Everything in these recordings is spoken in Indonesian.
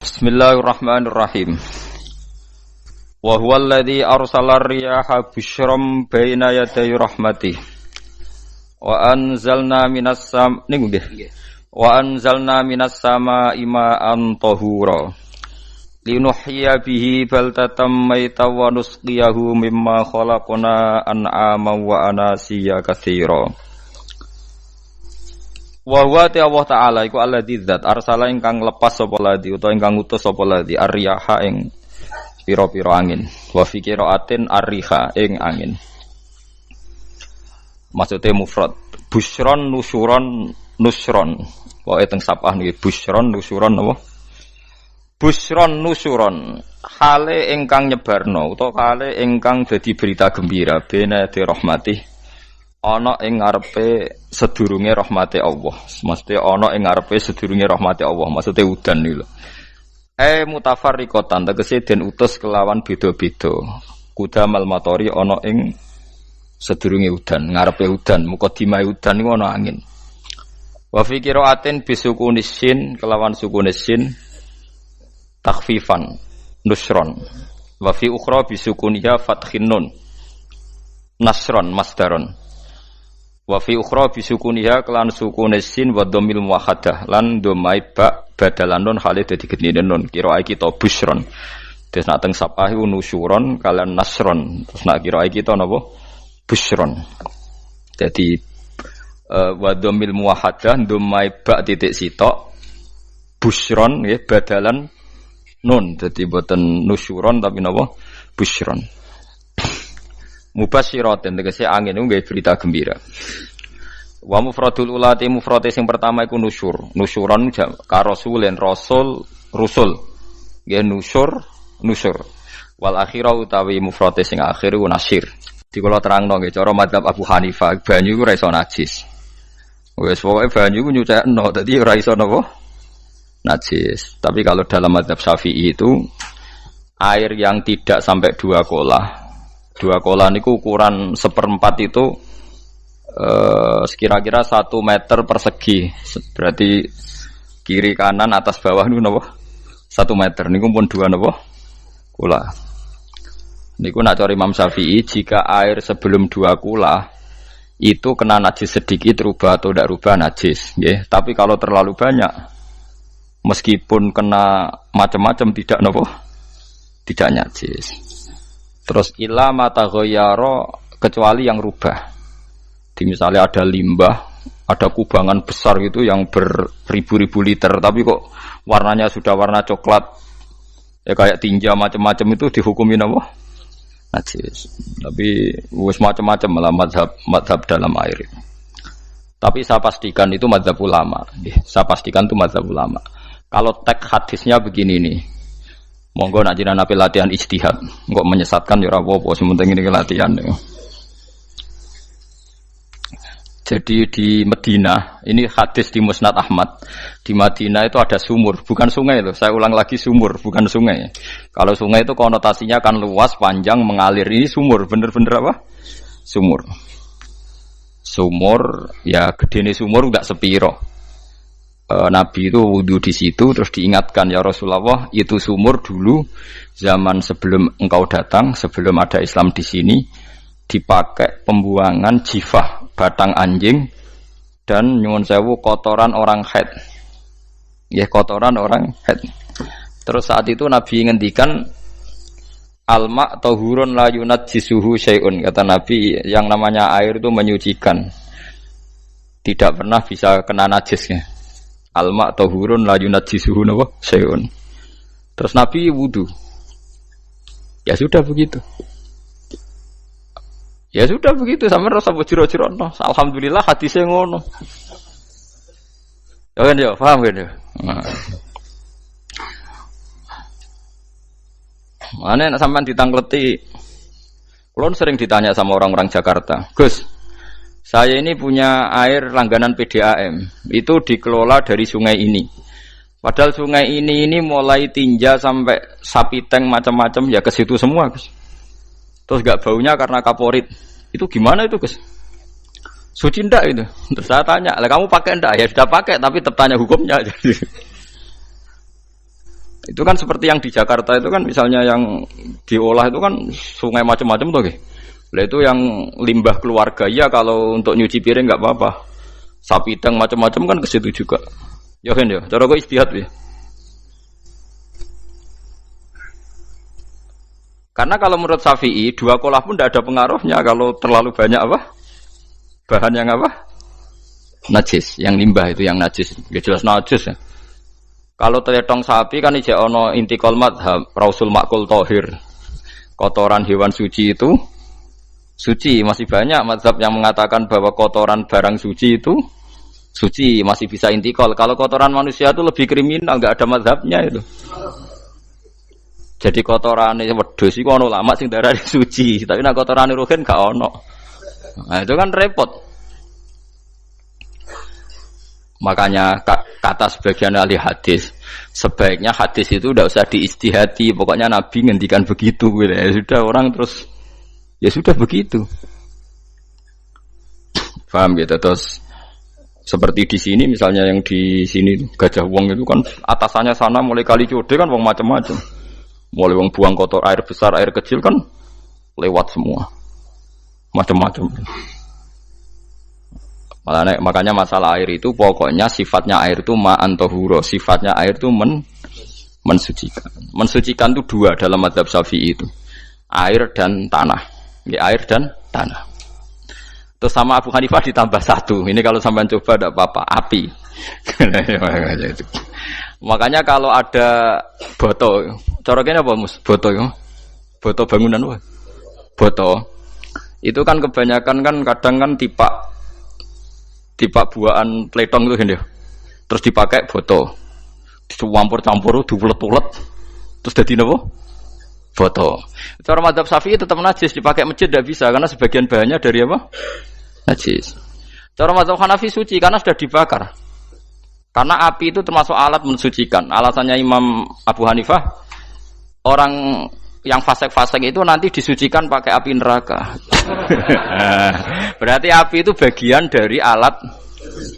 Bismillahirrahmanirrahim. Wa huwa alladzi arsala ar-riyaha busyran baina yaday rahmatih. Wa anzalna minas samaa'i ma'an tahura. Linuhyiya bihi baldatan maytan wa nusqiyahu mimma khalaqna an'aman wa anasiya katsira. Wa huwa Allah Ta'ala iku alladzi dzat arsala ingkang lepas sapa ladzi utawa ingkang ngutus sapa ladzi ar-riyaha ing pira-pira angin wa fi qiraatin ar-riha ing angin. Maksude mufrad busyron nusyuron nusron wae teng sapah niki busyron nusyuron apa busyron nusyuron hale ingkang nyebarno utawa hale ingkang dadi berita gembira bena di rahmatih ana ing ngarepe sedurunge rahmate Allah. Maksude ana ing ngarepe sedurunge rahmate Allah. Maksude udan iki lho. Mutafarriqatan tegese den utus kelawan beda-beda. Kudamal matori ana ing sedurunge udan, ngarepe udan, mukadimah udan niku ana angin. Wa fi qiraatin bisukunis sin kelawan sukunis sin takhfifan nusron. Wa fi ukhra bisukuniha fathin nun nasron masdaron. Wa fi ukhra bisukuniha kelan sukunis sin wa dhammil muwahhadah lan dhammai ba badalan nun hale dadi gedine nun kira kita busyron. Terus nak teng sapah iku nusyuron kalian nasron. Terus nak kira kita napa busyron. Jadi wa dhammil muwahhadah dhammai ba titik sitok busyron nggih badalan nun. Dadi boten nusyuron tapi napa busyron. Mubasyiratin tegese angin niku nggih berita gembira. Wa mufradul ulati mufrate sing pertama iku nusyur. Nusyuron ka rasulin rasul rusul. Nggih nusyur. Wal akhirah utawi mufrate sing akhir iku nasyir. Di kula terangno nggih cara mazhab Abu Hanifah banyu iku ora iso najis. Wis pokoke banyu iku nyucekno dadi ora iso napa najis. Tapi kalau dalam mazhab Syafi'i itu air yang tidak sampai 2 kolah. 2 kolah niku ukuran 1/4 itu sekira-kira 1 meter persegi. Berarti kiri kanan atas bawah niku napa? 1 meter niku pun 2 napa? Kolah. Niku nak cari Imam Syafi'i jika air sebelum 2 kolah itu kena najis sedikit rubah atau tidak rubah najis, nggih. Tapi kalau terlalu banyak meskipun kena macam-macam tidak napa? Tidak najis. Terus ila mata ghayyara kecuali yang rubah. Di misalnya ada limbah, ada kubangan besar gitu yang beribu-ribu liter tapi kok warnanya sudah warna coklat. Ya kayak tinja macam-macam itu dihukumin apa? Najis. Tapi wis macam-macam malah mazhab dalam air. Tapi saya pastikan itu mazhab ulama. Saya pastikan itu mazhab ulama. Kalau teks hadisnya begini nih. Monggo nak jenengan ape latihan ijtihad, kok menyesatkan ya ora apa-apa, sementing ini latihan. Jadi di Madinah, ini hadis di Musnad Ahmad. Di Madinah itu ada sumur, bukan sungai loh. Saya ulang lagi sumur, bukan sungai. Kalau sungai itu konotasinya kan luas, panjang, mengalir. Ini sumur, bener-bener apa? Sumur. Sumur, ya gedene sumur enggak sepiro. Nabi itu wudu di situ terus diingatkan ya Rasulullah itu sumur dulu zaman sebelum engkau datang sebelum ada Islam di sini dipakai pembuangan jifah batang anjing dan nyuwun sewu kotoran orang haid ya kotoran orang haid. Terus saat itu Nabi ngendikan alma tahurun la yunajjisuhu syai'un, kata Nabi yang namanya air itu menyucikan tidak pernah bisa kena najisnya. Alma tahurun la yunajjisuhu nawa syai'un. Terus Nabi wudu. Ya sudah begitu. Ya sudah begitu sampe rasa bojiro-jirono. Alhamdulillah hadise ngono. Ya kan ya, paham kan ya? Mane nek sampean ditangkleti. Kulon sering ditanya sama orang-orang Jakarta, "Gus, saya ini punya air langganan PDAM, itu dikelola dari sungai ini. Padahal sungai ini mulai tinja sampai sapi tank macam-macam ya ke situ semua, Gus. Terus gak baunya karena kaporit. Itu gimana itu, Gus? Suci ndak itu? Terus saya tanya, lah kamu pakai ndak? Ya sudah pakai, tapi tetap tanya hukumnya. Itu kan seperti yang di Jakarta itu kan misalnya yang diolah itu kan sungai macam-macam tuh. Lah itu yang limbah keluarga ya kalau untuk nyuci piring nggak apa-apa. Sapi teng macam-macam kan ke situ juga. Ya kan ya, cara gue istihad ya. Karena kalau menurut Syafi'i, 2 kolah pun tidak ada pengaruhnya kalau terlalu banyak apa? Bahan yang apa? Najis, yang limbah itu yang najis. Ya jelas najis ya. Kalau teletong sapi kan ijek ono intikal madhab, rausul makul tohir. Kotoran hewan suci itu suci, masih banyak mazhab yang mengatakan bahwa kotoran barang suci itu suci, masih bisa intikal. Kalau kotoran manusia itu lebih kriminal, enggak ada mazhabnya itu. Jadi kotorane wedhus iku ana ulama sing darani suci, tapi nek kotorane ruhin gak ono. Nah, itu kan repot. Makanya kata sebagian ahli hadis, sebaiknya hadis itu tidak usah diistihati, pokoknya Nabi ngendikan begitu gitu. Ya sudah orang terus ya sudah begitu. Paham gitu. Terus seperti di sini misalnya yang di sini Gajah Wong itu kan atasannya sana mulai kali Code kan wong macam-macam. Mulai wong buang kotor air besar, air kecil kan lewat semua. Macam-macam. Makanya masalah air itu pokoknya sifatnya air itu ma'an tahura, sifatnya air itu mensucikan. Mensucikan itu 2 dalam mazhab Syafi'i itu. Air dan tanah. Ya, air dan tanah. Terus sama Abu Hanifah ditambah 1. Ini kalau sampean coba tidak apa-apa, api. Makanya kalau ada boto, coroknya apa mus? Boto ya? Boto bangunan apa? Boto. Itu kan kebanyakan kan kadang kan tipak buahan pletong itu kan ya. Terus dipakai boto. Dicampur-campur, diulet-ulet. Terus jadi apa? Boto. Cara mazhab Syafi'i tetap najis, dipakai masjid tidak bisa karena sebagian bahannya dari apa? Najis. Cara mazhab Hanafi suci karena sudah dibakar. Karena api itu termasuk alat mensucikan. Alasannya Imam Abu Hanifah, orang yang fasik-fasik itu nanti disucikan pakai api neraka. Berarti api itu bagian dari alat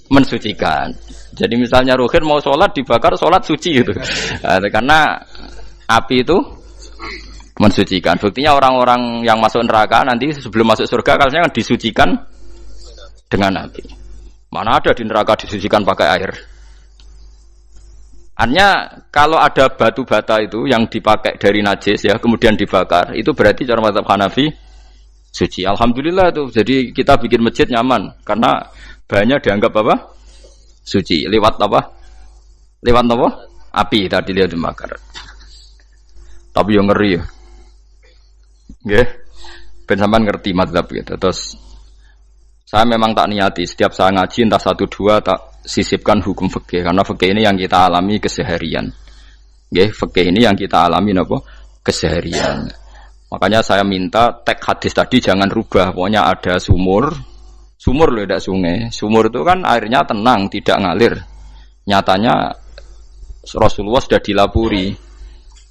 mensucikan. Jadi misalnya Ruhin mau sholat dibakar, sholat suci gitu. Karena api itu mensucikan. Buktinya orang-orang yang masuk neraka nanti sebelum masuk surga kalanya kan disucikan dengan api. Mana ada di neraka disucikan pakai air? Hanya kalau ada batu bata itu yang dipakai dari najis ya kemudian dibakar itu berarti cara mazhab Hanafi suci. Alhamdulillah itu. Jadi kita bikin masjid nyaman karena bahannya dianggap apa? Suci. Lewat apa? Lewat apa? Api tadi lihat dibakar. Tapi yang ngeri ya. Nggih. Ben sampean ngerti mazhab gitu. Terus saya memang tak niati setiap saya ngaji entah 1 2 tak sisipkan hukum fikih karena fikih ini yang kita alami keseharian. Nggih, fikih ini yang kita alami napa? Keseharian. Makanya saya minta teks hadis tadi jangan rubah. Pokoknya ada sumur loh tidak sungai. Sumur itu kan airnya tenang, tidak ngalir. Nyatanya Rasulullah sudah dilapuri.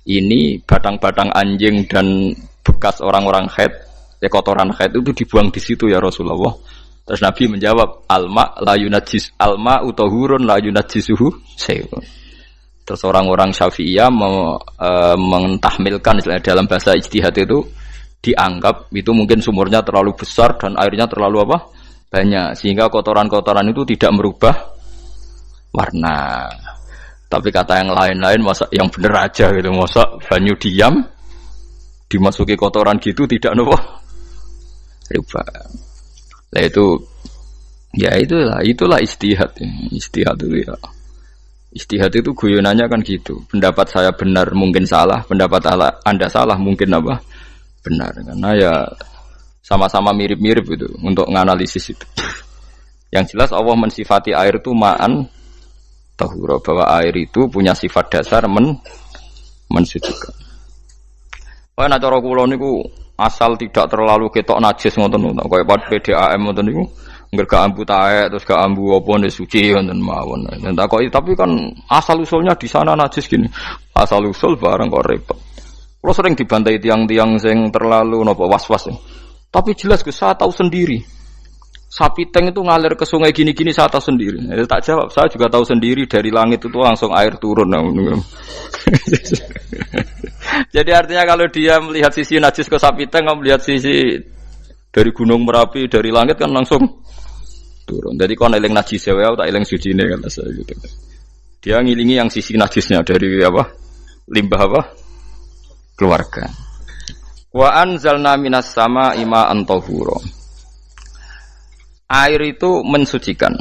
Ini batang-batang anjing dan bekas orang-orang haid, kotoran haid itu dibuang di situ ya Rasulullah. Terus Nabi menjawab, alma la yunajjis alma utahurun la yunajjisuhu syai'un. Terus orang-orang Syafi'iyah mentahmilkan dalam bahasa ijtihad itu dianggap itu mungkin sumurnya terlalu besar dan airnya terlalu apa? Banyak sehingga kotoran-kotoran itu tidak merubah warna. Tapi kata yang lain-lain masa yang bener aja gitu, masa banyu diam dimasuki kotoran gitu tidak apa? Rubah. Nah itu ya itulah istihad ya. Istihad itu ya. Istihad itu guyonannya kan gitu. Pendapat saya benar mungkin salah, pendapat Anda salah mungkin apa? Benar. Karena ya sama-sama mirip-mirip itu untuk menganalisis itu. Yang jelas Allah mensifati air itu ma'an tahura, bahwa air itu punya sifat dasar mensucikan. Wah nek cara kula niku asal tidak terlalu ketok najis ngoten lho. Kayak pad PDAM ngoten niku ngger gak ambu taek terus gak ambu apa nek suci ngoten mawon. Dan takoki tapi kan asal usulnya di sana najis gini. Asal usul barang kok repot. Kula sering dibantai tiang-tiang sing terlalu napa was-was. Tapi jelas Gus saya tahu sendiri. Sapi Teng itu ngalir ke sungai gini-gini saya tahu sendiri. Tak jawab, saya juga tahu sendiri dari langit itu langsung air turun. Jadi artinya kalau dia melihat sisi najis ke Sapi Teng, melihat sisi dari Gunung Merapi, dari langit kan langsung turun. Jadi kalau eling najis ya, tak eling suci ini kan saya gitu. Dia ngilingi yang sisi najisnya dari apa? Limbah apa? Keluarga. Wa anzalna minas sama ima'an tahura. Air itu mensucikan.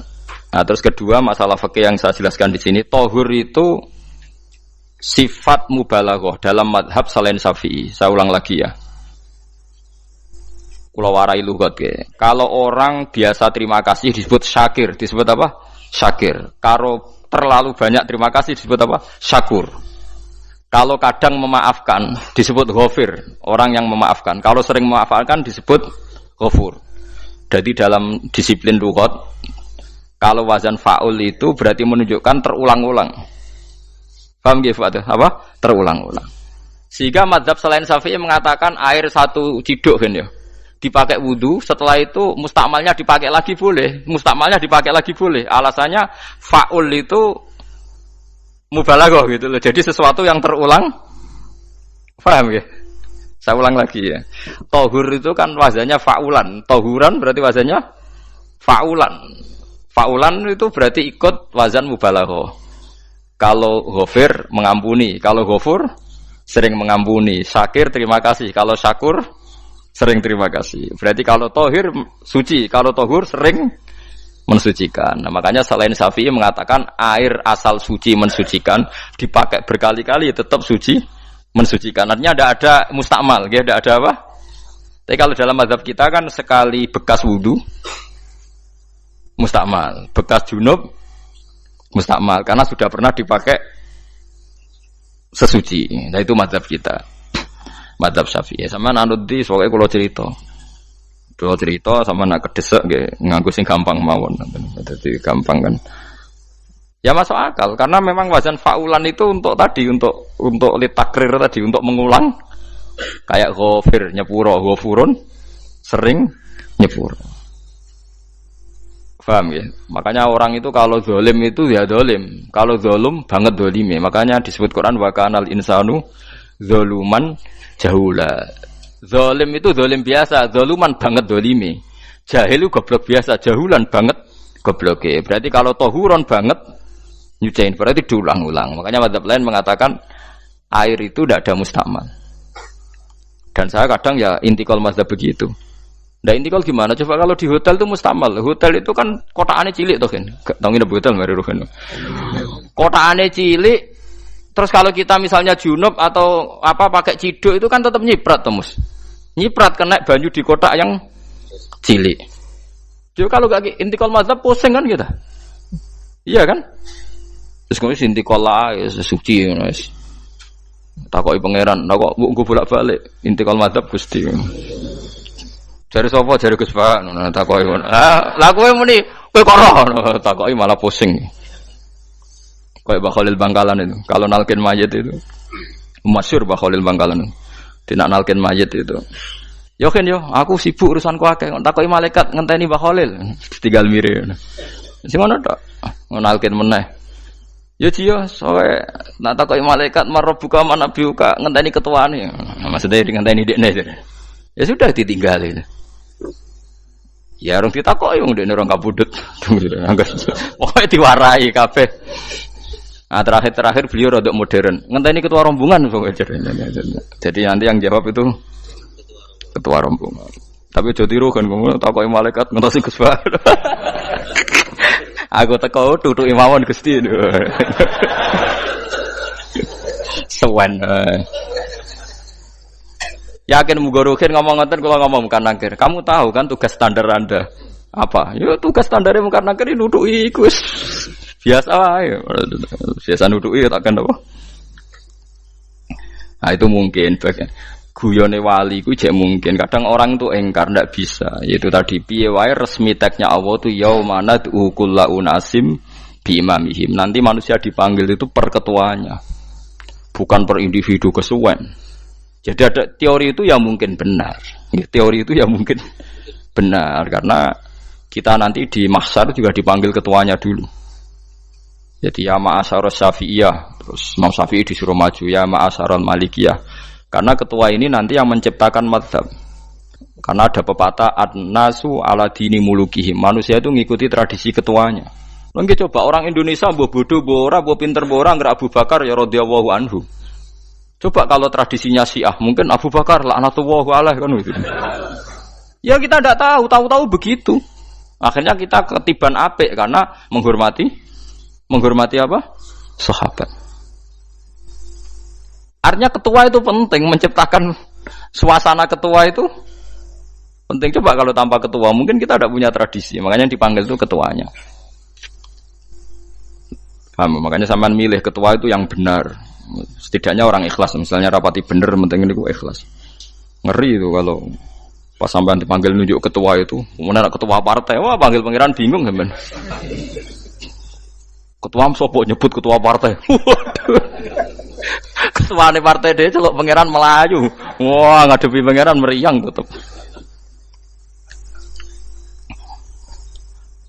Nah, terus kedua masalah fikih yang saya jelaskan di sini, tahur itu sifat mubalaghah dalam madhab selain Syafi'i. Saya ulang lagi ya. Kula warai lugat ke. Kalau orang biasa terima kasih disebut syakir, disebut apa? Syakir. Kalau terlalu banyak terima kasih disebut apa? Syakur. Kalau kadang memaafkan disebut ghafir, orang yang memaafkan. Kalau sering memaafkan disebut ghafur. Jadi dalam disiplin lughat, kalau wazan fa'ul itu berarti menunjukkan terulang-ulang. Paham nggih apa? Terulang-ulang. Sehingga mazhab selain Syafi'i mengatakan air satu ciduk kan ya. Dipakai wudu, setelah itu mustakmalnya dipakai lagi boleh. Mustakmalnya dipakai lagi boleh. Alasannya fa'ul itu mubalaghah gitu loh. Jadi sesuatu yang terulang. Paham ya? Saya ulang lagi ya. Tahur itu kan wazannya fa'ulan. Tahuran berarti wazannya fa'ulan. Fa'ulan itu berarti ikut wazan mubalaghah. Kalau ghafir mengampuni, kalau ghafur sering mengampuni. Syakir terima kasih, kalau syakur sering terima kasih. Berarti kalau tahir suci, kalau tahur sering mensucikan. Nah, makanya selain Syafi'i mengatakan air asal suci mensucikan, dipakai berkali-kali tetap suci mensucikan. Artinya ada mustakmal, ya, ada apa? Tapi kalau dalam mazhab kita kan sekali bekas wudu mustakmal, bekas junub mustakmal karena sudah pernah dipakai sesuci. Nah itu mazhab kita. Mazhab Syafi'i. Sama anut di soalnya kalau cerita sama nak kedesek nggih nganggo sing gampang mawon. Dadi gampang kan. Ya masuk akal karena memang wazan fa'ulan itu untuk tadi untuk litakrir tadi untuk mengulang kayak ghafir nyepuro ghafurun sering nyepuro. Paham ya? Makanya orang itu kalau zalim itu ya zalim, kalau zalum banget zalime. Makanya disebut Quran wa kanal insanu zaluman jahula. Zalim itu zalim biasa, zaluman banget zalime. Jahil itu goblok biasa, jahulan banget gobloke. Berarti kalau tahuron banget nyuciin berarti diulang-ulang. Makanya mazhab lain mengatakan air itu tidak ada mustakmal. Dan saya kadang ya intikal mazhab begitu. Nah intikal gimana? Coba kalau di hotel itu mustakmal. Hotel itu kan kotaannya cilik toh kan. Tahu nggak hotel mari rohen. Kotaannya cilik. Terus kalau kita misalnya junub atau apa pakai ciduk itu kan tetap nyiprat toh mus. Nyiprat kena banyu di kotak yang cilik. Jadi kalau gak intikal mazhab pusing kan kita. Iya kan? Terus kemudian intikal lah suci guys. Takoki pangeran, kok mbok bolak-balik intikal mazhab Gusti. Jare sapa jare Gus Pak ngono takoki ngono. Lah kowe muni kowe kok roh takoki malah pusing. Kayak Mbah Khalil Bangkalan itu. Kalau nalkin mayit itu masyhur Mbah Khalil Bangkalan. Tidak nalkin mayit itu. Yo kan yo, aku sibuk urusanku akeh. Takoki malaikat ngenteni Mbah Khalil. Tinggal mire. Sing ngono tok. Nalkin meneh. Yo jiyo, soalnya nak takoki malaikat marbuka manabiuka ngenteni ketuane. Maksudnya ngenteni dekne. Ya sudah ditinggalin. Ya orang ditakoki wong dekne orang kabudut. Pokoke diwarai kabeh. Nah, terakhir beliau rodok modern. Ngenteni ketua rombongan pokoknya. Jadi nanti yang jawab itu ketua rombongan. Tapi aja tiru kan ngomong takoki malaikat ngentosi Gus Pak. Aku teko tutuki mawon Gusti. Sewen. Yakin muga rukin ngomong ngoten kula ngomong bukan nangkir. Kamu tahu kan tugas standar Anda apa? Ya tugas standare bukan nangkir nutuki iku wis biasa wae. Biasa nutuki tak kan apa? Nah itu mungkin bagian guyone wali ku jek mungkin kadang orang itu engkar ndak bisa yaitu tadi piye wae resmi teksnya Allah tu yaumana kullu unasim bi imamihim nanti manusia dipanggil itu per ketuanya bukan per individu kesuwen jadi ada teori itu yang mungkin benar ya, teori itu yang mungkin benar karena kita nanti di mahsyar juga dipanggil ketuanya dulu. Jadi ya ma'asyarus Syafi'iyah, terus Imam Syafi'i disuruh maju ya ma'asyarul Malikiyah. Karena ketua ini nanti yang menciptakan mazhab. Karena ada pepatah an-nasu ala dini mulukihim. Manusia itu ngikuti tradisi ketuanya. Lagi coba orang Indonesia mbok bodoh, mbok ora, mbok pinter, mbok ora nggak Abu Bakar ya radhiyallahu anhu. Coba kalau tradisinya Syiah, mungkin Abu Bakar laknatullahu alaihi kan gitu. Ya kita tidak tahu begitu. Akhirnya kita ketiban apik karena menghormati apa? Sahabat. Artinya ketua itu penting, menciptakan suasana ketua itu penting. Coba kalau tanpa ketua, mungkin kita tidak punya tradisi. Makanya yang dipanggil itu ketuanya. Paham? Makanya sampean milih ketua itu yang benar. Setidaknya orang ikhlas. Misalnya rapati benar, penting itu ikhlas. Ngeri itu kalau pas sampean dipanggil nunjuk ketua itu, kemudian ketua partai, wah panggil pangeran bingung sampean. Ketua sopo nyebut ketua partai. Waduh. Ketua nih partai dia celok pangeran Melayu. Wah, ngadepi pangeran meriang tetep.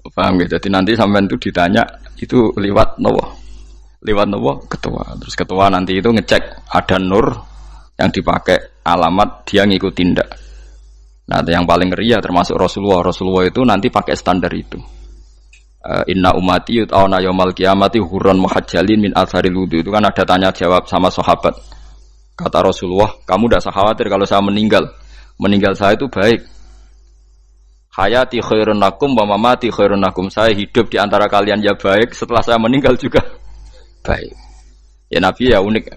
Paham ya? Jadi nanti sampean itu ditanya itu lewat nopo? Lewat nopo? Ketua. Terus ketua nanti itu ngecek ada nur yang dipakai alamat dia ngikutin ndak. Nah, yang paling ngeri ya termasuk Rasulullah. Rasulullah itu nanti pakai standar itu. Inna umati yut'auna yaumal qiyamati hurran muhajjalin min atharil wudu. Itu kan ada tanya jawab sama sahabat. Kata Rasulullah, kamu tidak usah khawatir kalau saya meninggal. Meninggal saya itu baik. Hayati khairun lakum wa mamati khairun lakum. Saya hidup di antara kalian ya baik, setelah saya meninggal juga baik. Ya Nabi ya unik.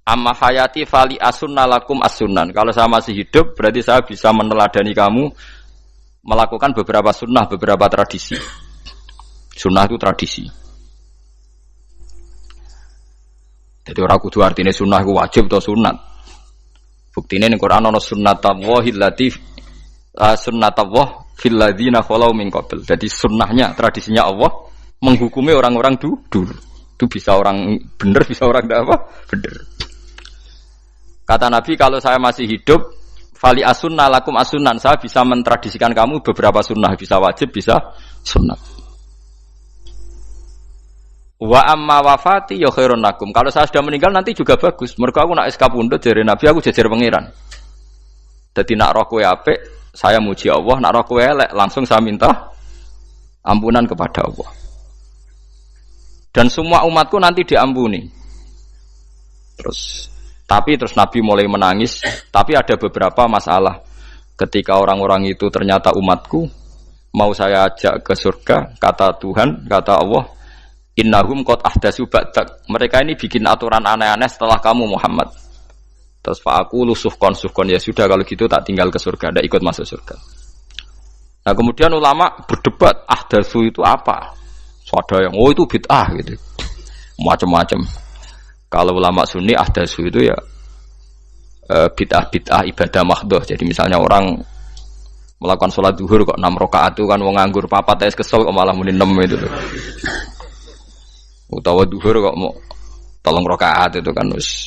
Amma hayati fali asunna lakum as-sunan. Kalau saya masih hidup berarti saya bisa meneladani kamu melakukan beberapa sunnah, beberapa tradisi. Sunnah itu tradisi. Jadi orang kudu artinya sunnah itu wajib atau sunat. Buktinya di Quran ada sunnatullah fil ladzina khalau min qabl. Jadi sunnahnya, tradisinya Allah menghukumi orang-orang dulu. Itu bisa orang benar, bisa orang tidak apa? Benar. Kata Nabi kalau saya masih hidup, fali asunna lakum asunan. Saya bisa mentradisikan kamu beberapa sunnah, bisa wajib, bisa sunnah. Wa amma wafati ya khairun lakum. Kalau saya sudah meninggal nanti juga bagus. Mergo aku nak SK pundhut jare Nabi aku jejer pangeran. Dadi nak roh kowe apik, saya muji Allah, nak roh kowe elek langsung saya minta ampunan kepada Allah. Dan semua umatku nanti diampuni. Terus Nabi mulai menangis, tapi ada beberapa masalah. Ketika orang-orang itu ternyata umatku, mau saya ajak ke surga, kata Tuhan, kata Allah, innahum qad ahdatsu ba'dak. Mereka ini bikin aturan aneh-aneh setelah kamu Muhammad. Terus fa'aqulu suhqan ya sudah kalau gitu tak tinggal ke surga, tidak ikut masuk surga. Nah, kemudian ulama berdebat ahdatsu itu apa? So, ada yang itu bid'ah gitu. Macam-macam. Kalau ulama Sunni ahdatsu itu ya bid'ah ibadah mahdhah. Jadi misalnya orang melakukan sholat zuhur kok 6 rakaat itu kan wong nganggur papat es kesel kok malah muni 6 itu. Utawa duhur kok mau 3 rakaat itu kan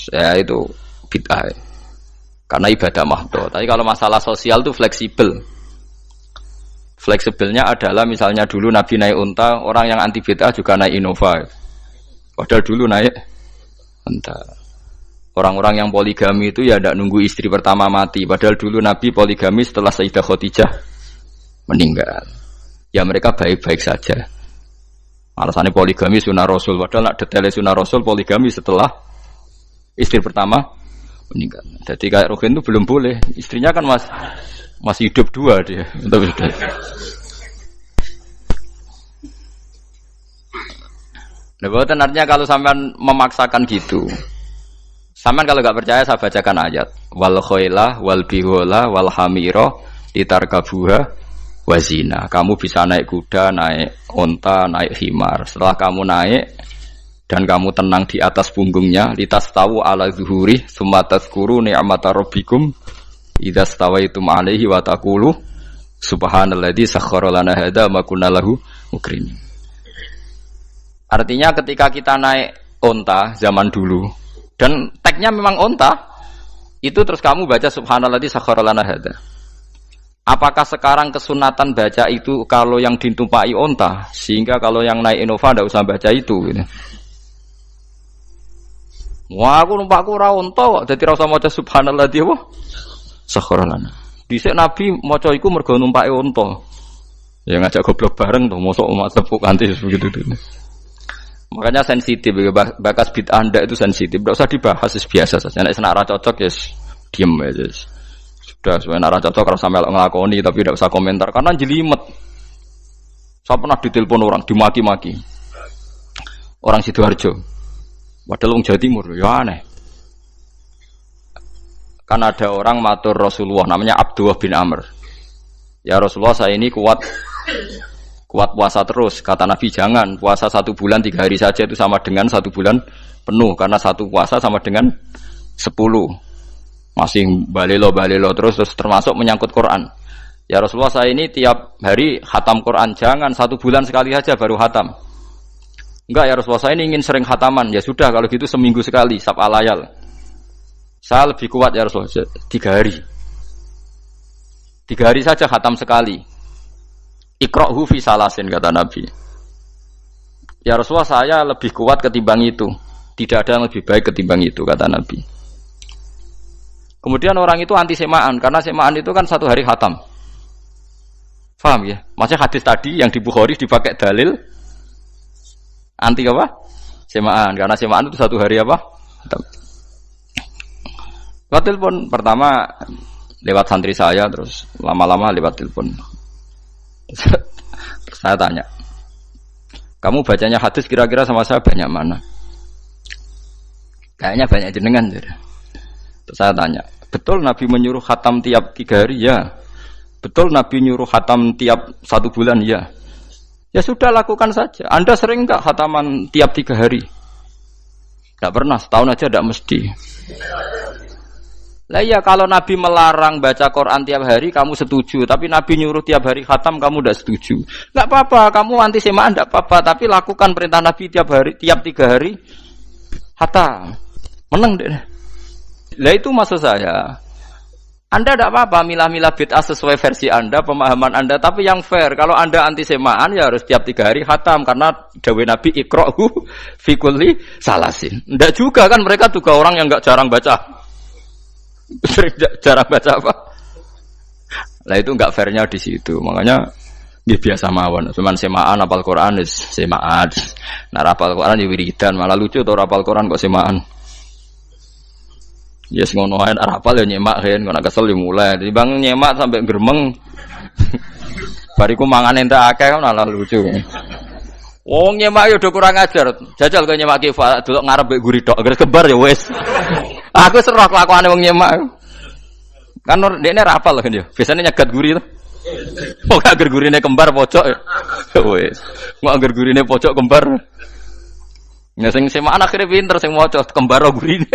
ya itu bid'ah. Karena ibadah mahdhah. Tapi kalau masalah sosial itu fleksibel. Fleksibelnya adalah misalnya dulu Nabi naik unta, orang yang anti bid'ah juga naik Innova. Padahal dulu naik unta. Orang-orang yang poligami itu ya tidak nunggu istri pertama mati. Padahal dulu Nabi poligami setelah Sayyidah Khadijah meninggal. Ya mereka baik-baik saja. Alasannya poligami sunnah Rasul. Padahal nak detailnya sunnah Rasul poligami setelah istri pertama meninggal. Jadi kayak Ruhin itu belum boleh. Istrinya kan masih hidup 2 dia. Nah, bahkan artinya kalau sampean memaksakan gitu, sampean kalau nggak percaya saya bacakan ayat. Wal khailah wal bihola wal hamira litarkabuha wazina. Kamu bisa naik kuda, naik onta, naik himar. Setelah kamu naik dan kamu tenang di atas punggungnya, litastawu ala zuhuri, summa tazkuru ni'mata rabbikum idza stawaitum alaihi wa taqulu subhanalladzi sakhkhara lana hadza ma kunna lahu muqrinin. Artinya ketika kita naik onta zaman dulu dan tagnya memang onta, itu terus kamu baca subhanalladzi sakhkhara lana hadza. Apakah sekarang kesunatan baca itu kalau yang ditumpai onta, sehingga kalau yang naik Innova ndak usah baca itu gitu. Wah, aku numpakku ora onta kok, dadi ora usah maca subhanallah dia apa? Sakharalana. Dhisik Nabi maca iku mergo numpake onta. Ya ngajak goblok bareng tuh, mosok umat tepuk anti begitu tuh. Makanya sensitif, bakas bid'ah Anda itu sensitif. Tidak usah dibahas, biasa saja. Nek senara cocok ya diem aja. Sudah, senara cocok kalau sampai ngelakoni tapi tidak usah komentar karena jelimet. Saya pernah ditelepon orang, dimaki-maki. Orang Sidoarjo. Padahal orang Jawa Timur, ya aneh. Kan ada orang matur Rasulullah namanya Abdullah bin Amr. Ya Rasulullah, saya ini kuat puasa terus. Kata Nabi, jangan puasa 1 bulan 3 hari saja itu sama dengan 1 bulan penuh, karena 1 puasa sama dengan 10. Masih balelo terus termasuk menyangkut Quran. Ya Rasulullah, saya ini tiap hari khatam Quran, jangan 1 bulan sekali saja baru khatam. Enggak ya Rasulullah, saya ini ingin sering khataman. Ya sudah, kalau gitu seminggu sekali sab'a layal. Saya lebih kuat ya Rasulullah, 3 hari. 3 hari saja khatam sekali. Iqra'hu fi salasin, kata Nabi. Ya Rasulullah, saya lebih kuat ketimbang itu. Tidak ada yang lebih baik ketimbang itu, kata Nabi. Kemudian orang itu anti semaan, karena semaan itu kan 1 hari khatam. Paham ya? Maksudnya hadis tadi yang di Bukhari dipakai dalil anti apa? Semaan, karena semaan itu 1 hari apa? Khatam. Lewat telepon pertama lewat santri saya, terus lama-lama lewat telepon. Saya tanya, kamu bacanya hadis kira-kira sama saya banyak mana? Kayaknya banyak jenengan. Terus saya tanya, betul Nabi menyuruh khatam tiap 3 hari? Ya. Betul Nabi nyuruh khatam tiap 1 bulan? Ya. Ya sudah, lakukan saja. Anda sering enggak khataman tiap 3 hari? Enggak pernah, setahun aja enggak mesti. Lah iya, kalau Nabi melarang baca Quran tiap hari kamu setuju, tapi Nabi nyuruh tiap hari khatam kamu tidak setuju. Enggak apa-apa, kamu anti semaan enggak apa-apa, tapi lakukan perintah Nabi tiap 3 hari khatam. Menang deh. Lah itu maksud saya. Anda tidak apa-apa milah-milah bid'ah sesuai versi Anda, pemahaman Anda, tapi yang fair. Kalau Anda anti semaan ya harus tiap 3 hari khatam, karena dawuh Nabi iqra'hu fi kulli salasin. Enggak juga kan, mereka juga orang yang enggak jarang baca. Jarang baca apa? Lah itu enggak fairnya di situ. Makanya dia biasa mawon. Cuman semaan hafal Quran wis semaan. Nah hafal Quran ya wiridan, malah lucu to hafal Quran kok semaan. Ya yes, ngono ae hafal ya nyemak kan, kok kesel ya mulai. Dibang nyemak sampai gremeng. Bariku mangan entek akeh kan malah lucu. Wong nyemak yo do kurang ajar. Jajal kok nyemak ki delok ngarep mbek guri tok, agar kebar ya wis. Aku serah kelakuane wong nyemak. Kan dekne ra apal kan yo. Biasane nyegat guri to. Kok agar gurine kembar pojok. Wis. Kok agar gurine pojok kembar. Ya sing semaan akhire pinter sing maca kembar gurine.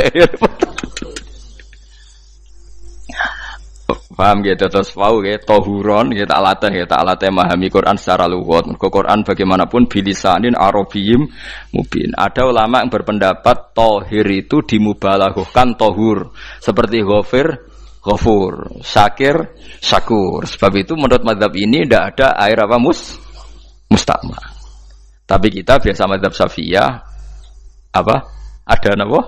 Paham gitu, terus pau gitu, tohuron gitu, tak latih memahami Quran secara lugat. Mergo Quran bagaimanapun bilisanin arabiyim mubin. Ada ulama yang berpendapat tohir itu dimubalaghahkan tohur, seperti ghafur, syakir, syakur. Sebab itu menurut mazhab ini tidak ada air apa mustakmal. Tapi kita biasa mazhab Syafi'iyah apa? Ada apa?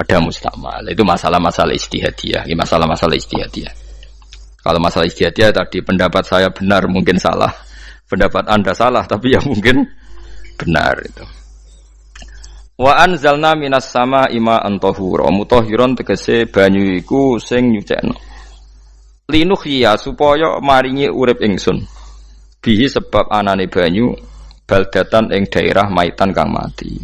Ada mustakmal. Itu masalah-masalah ijtihadiyah, masalah-masalah ijtihadiyah. Kalau masalah ijtihadiyah tadi pendapat saya benar, mungkin salah. Pendapat Anda salah, tapi ya mungkin benar itu. Wa anzalna minas sama'i ma'an tahura, mutahhiron tegese banyu iku sing nyucekno. Linuhya supaya maringi urip ingsun. Bihi sebab anane banyu baldatan ing daerah maitan kang mati.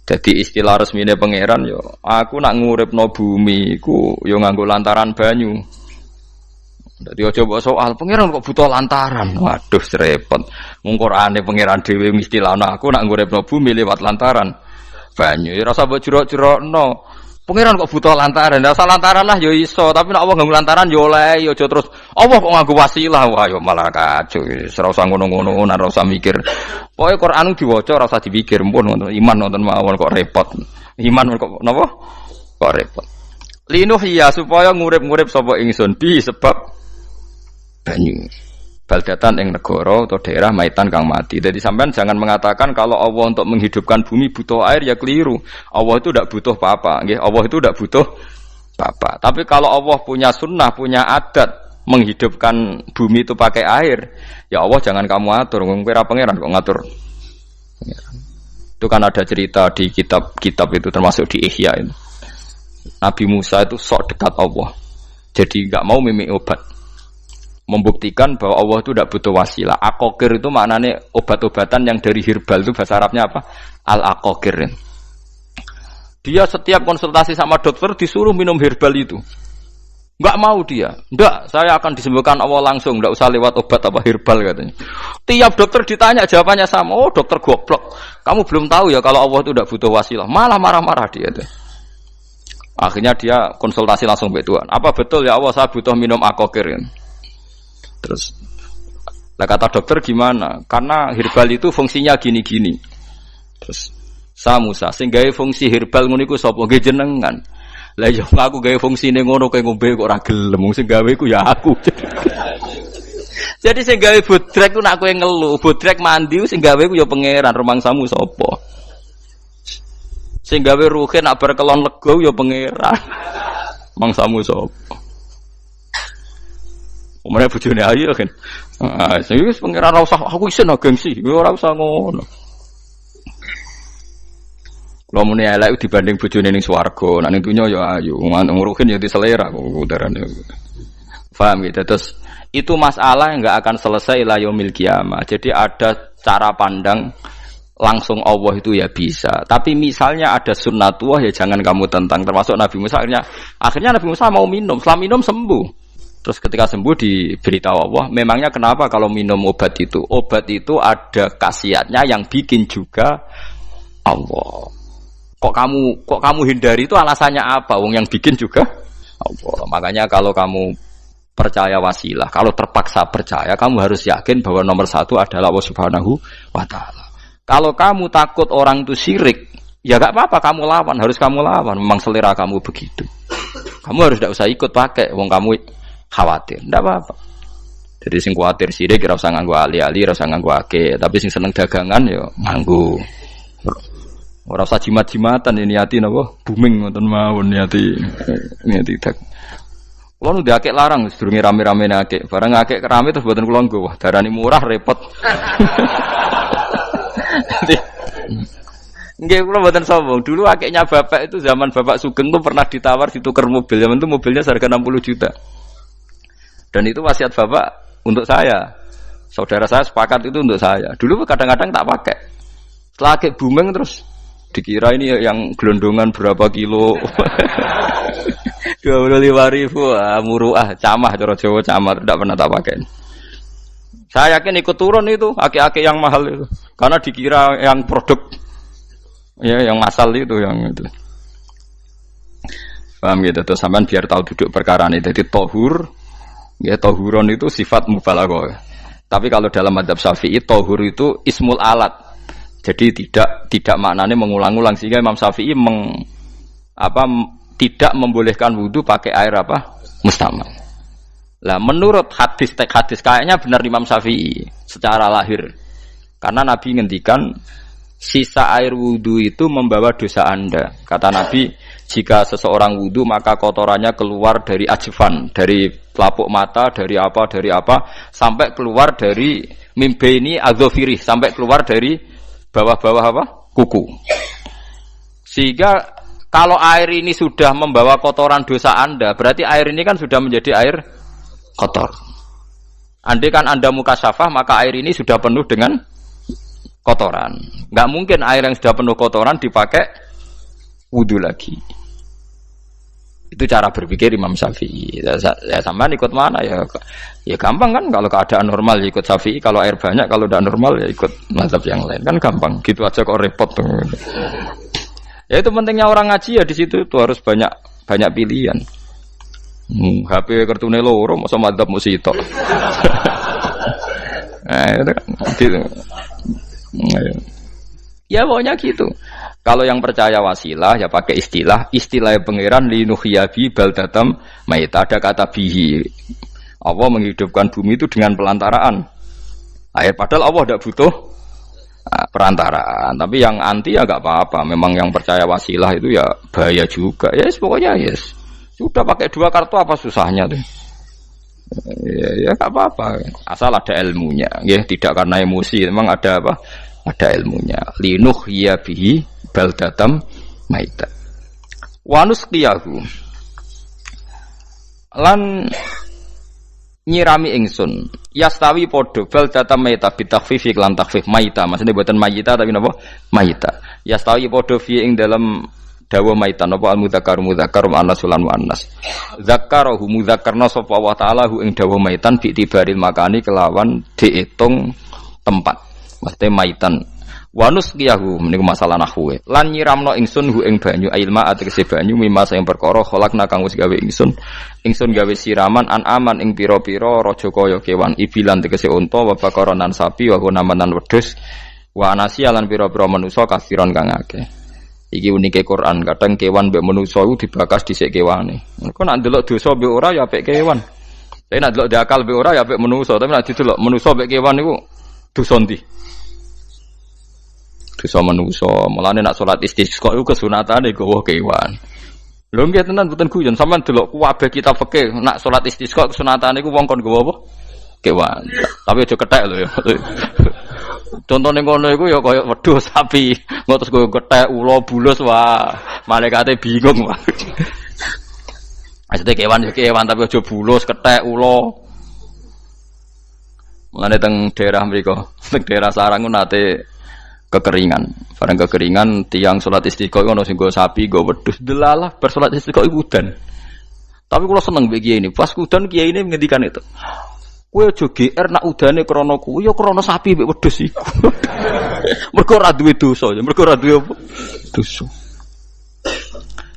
Jadi istilah resmine pangeran yo, aku nak nguripno bumi iku yo nganggo lantaran banyu. Dadi aja mbok soal pangeran kok butuh lantaran. Waduh repot. Mung Qur'ane pangeran dhewe istilahno aku nak nguripno bumi lewat lantaran banyu. Ya rasa mbok jero-jerokno. Pangeran kok butuh lantaran. Lah lantaran lah ya iso, tapi nek Allah nganggo lantaran ya oleh, ya aja terus Allah kok nganggo wasilah. Wah ya malah kacau. Ora usah ngono-ngono, ora usah mikir. Pokoke Quran diwaca ora usah dipikir, pun iman wonten mawon kok repot. Iman kok napa? Kok repot. Linuhya supaya ngurip-ngurip sapa ingsun bi sebab banyu. Baldatan ing negara atau daerah maitan kang mati. Jadi sampean jangan mengatakan kalau Allah untuk menghidupkan bumi butuh air ya keliru. Allah itu tidak butuh apa-apa, nggih. Allah itu tidak butuh apa-apa. Tapi kalau Allah punya sunnah, punya adat menghidupkan bumi itu pakai air, ya Allah jangan kamu atur. Wong kira pangeran kok ngatur. Itu kan ada cerita di kitab-kitab itu termasuk di Ihya itu. Nabi Musa itu sok dekat Allah. Jadi enggak mau mimik obat. Membuktikan bahwa Allah itu tidak butuh wasilah. Aqaqir itu maknanya obat-obatan yang dari herbal itu bahasa Arabnya apa? Al-aqaqir. Dia setiap konsultasi sama dokter disuruh minum herbal itu. Enggak mau dia. Enggak, saya akan disembuhkan Allah langsung, enggak usah lewat obat apa herbal katanya. Tiap dokter ditanya jawabannya sama. Oh, dokter goblok. Kamu belum tahu ya kalau Allah itu tidak butuh wasilah. Malah marah-marah dia tuh. Akhirnya dia konsultasi langsung ke Tuhan. Apa betul ya Allah saya butuh minum aqaqir? Terus lah kata dokter gimana? Karena herbal itu fungsinya gini-gini. Terus Musa sing gawe fungsi herbal ngono iku sapa? Nggih jenengan. Lah yo aku gawe fungsine ngono kowe ngombe kok ora gelem. Sing gawe iku ya aku. Jadi sing gawe bodrek ku nak kowe ngelu, bodrek mandi sing gawe ku ya pangeran, rumangsamu sapa? Sing gawe ruhe nak bar kelon lega ya pangeran. Mangsamu sapa? Omane bojone ayu kan. Ah, sing wis pangeran ora usah aku isin gengsi, ora usah ngono. Lha muni elek dibanding bojone ning swarga, nek ning donya ya ayu, nguruhin ya diselera kok udarane. Paham gitu. Terus itu masalah yang enggak akan selesai ila yaumil qiyamah. Jadi ada cara pandang langsung Allah itu ya bisa. Tapi misalnya ada sunnatullah ya jangan kamu tentang. Termasuk Nabi Musa akhirnya Nabi Musa mau minum, setelah minum sembuh. Terus ketika sembuh diberitahu Allah, memangnya kenapa kalau minum obat itu? Obat itu ada khasiatnya yang bikin juga Allah. Kok kamu hindari itu alasannya apa? Wong yang bikin juga Allah. Makanya kalau kamu percaya wasilah, kalau terpaksa percaya, kamu harus yakin bahwa nomor satu adalah Allah Subhanahu wa Ta'ala. Kalau kamu takut orang itu syirik, ya gak apa-apa, kamu lawan, harus kamu lawan. Memang selera kamu begitu. Kamu harus tidak usah ikut pakai, wong kamu khawatir, tidak apa-apa. Jadi sing khawatir syirik, ora usah nganggo ali-ali, ora usah nganggo ake. Tapi sing seneng dagangan, ya nganggo. Ora usah jimat-jimatan, ini niati napa? Booming ngoten mawon niati dak. Kulo nu diakek larang sedurunge rame-rame akek. Barang akek kerame terus mboten kula nggo. Wah, darani murah repot. Nggih, kula mboten sombong. Dulu akeknya bapak itu zaman Bapak Sugeng tuh pernah ditawar ditukar mobil. Zaman itu mobilnya seharga 60 juta. Dan itu wasiat bapak untuk saya. Saudara saya sepakat itu untuk saya. Dulu kadang-kadang tak pakai. Setelah akek booming terus dikira ini yang gelondongan berapa kilo. 25.000 muruah camah cara Jawa camah tidak pernah tak pakai. Saya yakin ikut turun itu aki-aki yang mahal itu karena dikira yang produk ya yang masal itu yang itu. Paham gitu tuh sampean biar tahu duduk perkara ini. Jadi tohur ya tohuron itu sifat mubalaghah. Tapi kalau dalam mazhab Syafi'i tohur itu ismul alat. Jadi tidak maknanya mengulang-ulang sehingga Imam Syafi'i tidak membolehkan wudu pakai air apa? Mustamal. Lah menurut hadis kayaknya benar Imam Syafi'i secara lahir. Karena Nabi ngendikan sisa air wudu itu membawa dosa Anda. Kata Nabi, jika seseorang wudu maka kotorannya keluar dari ajfan, dari pelapuk mata, dari apa sampai keluar dari mimbaini adzofiri, sampai keluar dari bawah-bawah apa? Kuku. Sehingga kalau air ini sudah membawa kotoran dosa Anda, berarti air ini kan sudah menjadi air kotor. Andai kan Anda mukasyafah, maka air ini sudah penuh dengan kotoran. Enggak mungkin air yang sudah penuh kotoran dipakai wudu lagi. Itu cara berpikir Imam Syafi'i. Ya sampean ikut mana ya? Ya gampang kan kalau keadaan normal ya ikut Syafi'i, kalau air banyak, kalau tidak normal ya ikut mazhab yang lain. Kan gampang. Gitu aja kok repot tuh. Ya itu pentingnya orang ngaji ya di situ tuh harus banyak pilihan. HP kartune loro masa madzhab musitok. Nah, itu kan gitu. Ya pokoknya gitu. Kalau yang percaya wasilah ya pakai istilah pangeran linuhyabi baldatam maita, ada kata bihi. Allah menghidupkan bumi itu dengan pelantaraan air. Padahal Allah tidak butuh perantaraan. Tapi yang anti ya nggak apa-apa. Memang yang percaya wasilah itu ya bahaya juga. Yes, pokoknya yes. Sudah pakai 2 kartu apa susahnya tuh? Ya nggak apa-apa. Asal ada ilmunya. Ya tidak karena emosi. Memang ada apa? Ada ilmunya. Linuh ya bihi baldatam maita. Wanus qiyahu. Lan nyirami ingsun yastawi podo baldatam maita bitakhfif lan takhfif maita. Maksudnya buatan mayita tapi napa? Maita. Yastawi podo fi ing dalam dawa maitan apa al mudzakkar muannas lan muannas zakarahu mudzakkarna sapa Allah taala hu ing dawa maitan bi tibaril makani kelawan diitung tempat mesti maitan wanus qiyahu niku masalah nahwu lan nyiramno ingsun hu ing banyu ilma ategese banyu mimma sing perkara kholakna kang wis gawe ingsun gawe siraman an aman ing pira-pira raja kaya kewan ibilan tegese unta wa bakaronan sapi wa namanan wedhus wa anasiya lan pira-pira manusa kasiron kang akeh. Iki unike Quran, kadang kewan mbek manusa iku dibakas dhisik kewane. Engko nek ndelok dosa mbek ora ya apik kewan. Tapi nek ndelok diakal mbek ora ya apik manusa, tapi nek didelok manusa mbek kewan niku dosa ndi? Dosa manusa. Mulane nek salat istisqa iku kesunatane gawa kewan. Lho nggih tenan mboten guyon, sampean delok kabeh kitab fikih nek salat istisqa kesunatane iku wong kon gawa apa? Kewan. Tapi aja kethek lho ya. Contohnya ngono iku ya kaya wedhus sapi, ngotos koyo gethek ula bulus wah, malaikate bingung wah. Maksudnya kewan tapi aja bulus, kethek ula. Mulane teng daerah mriku, teng daerah sarang nate kekeringan. Bareng kekeringan tiang salat istiqo ono sing go sapi, go wedhus, delalah bar salat istiqo iku udan. Tapi kula seneng mbek kiai ini, pas udan kiai ini ngendikan itu. Kowe aja GR nak udane krana kuwi ya krana sapi mek wedhus iku. Mergo ora duwe dosa, mergo ora duwe apa? Dosa.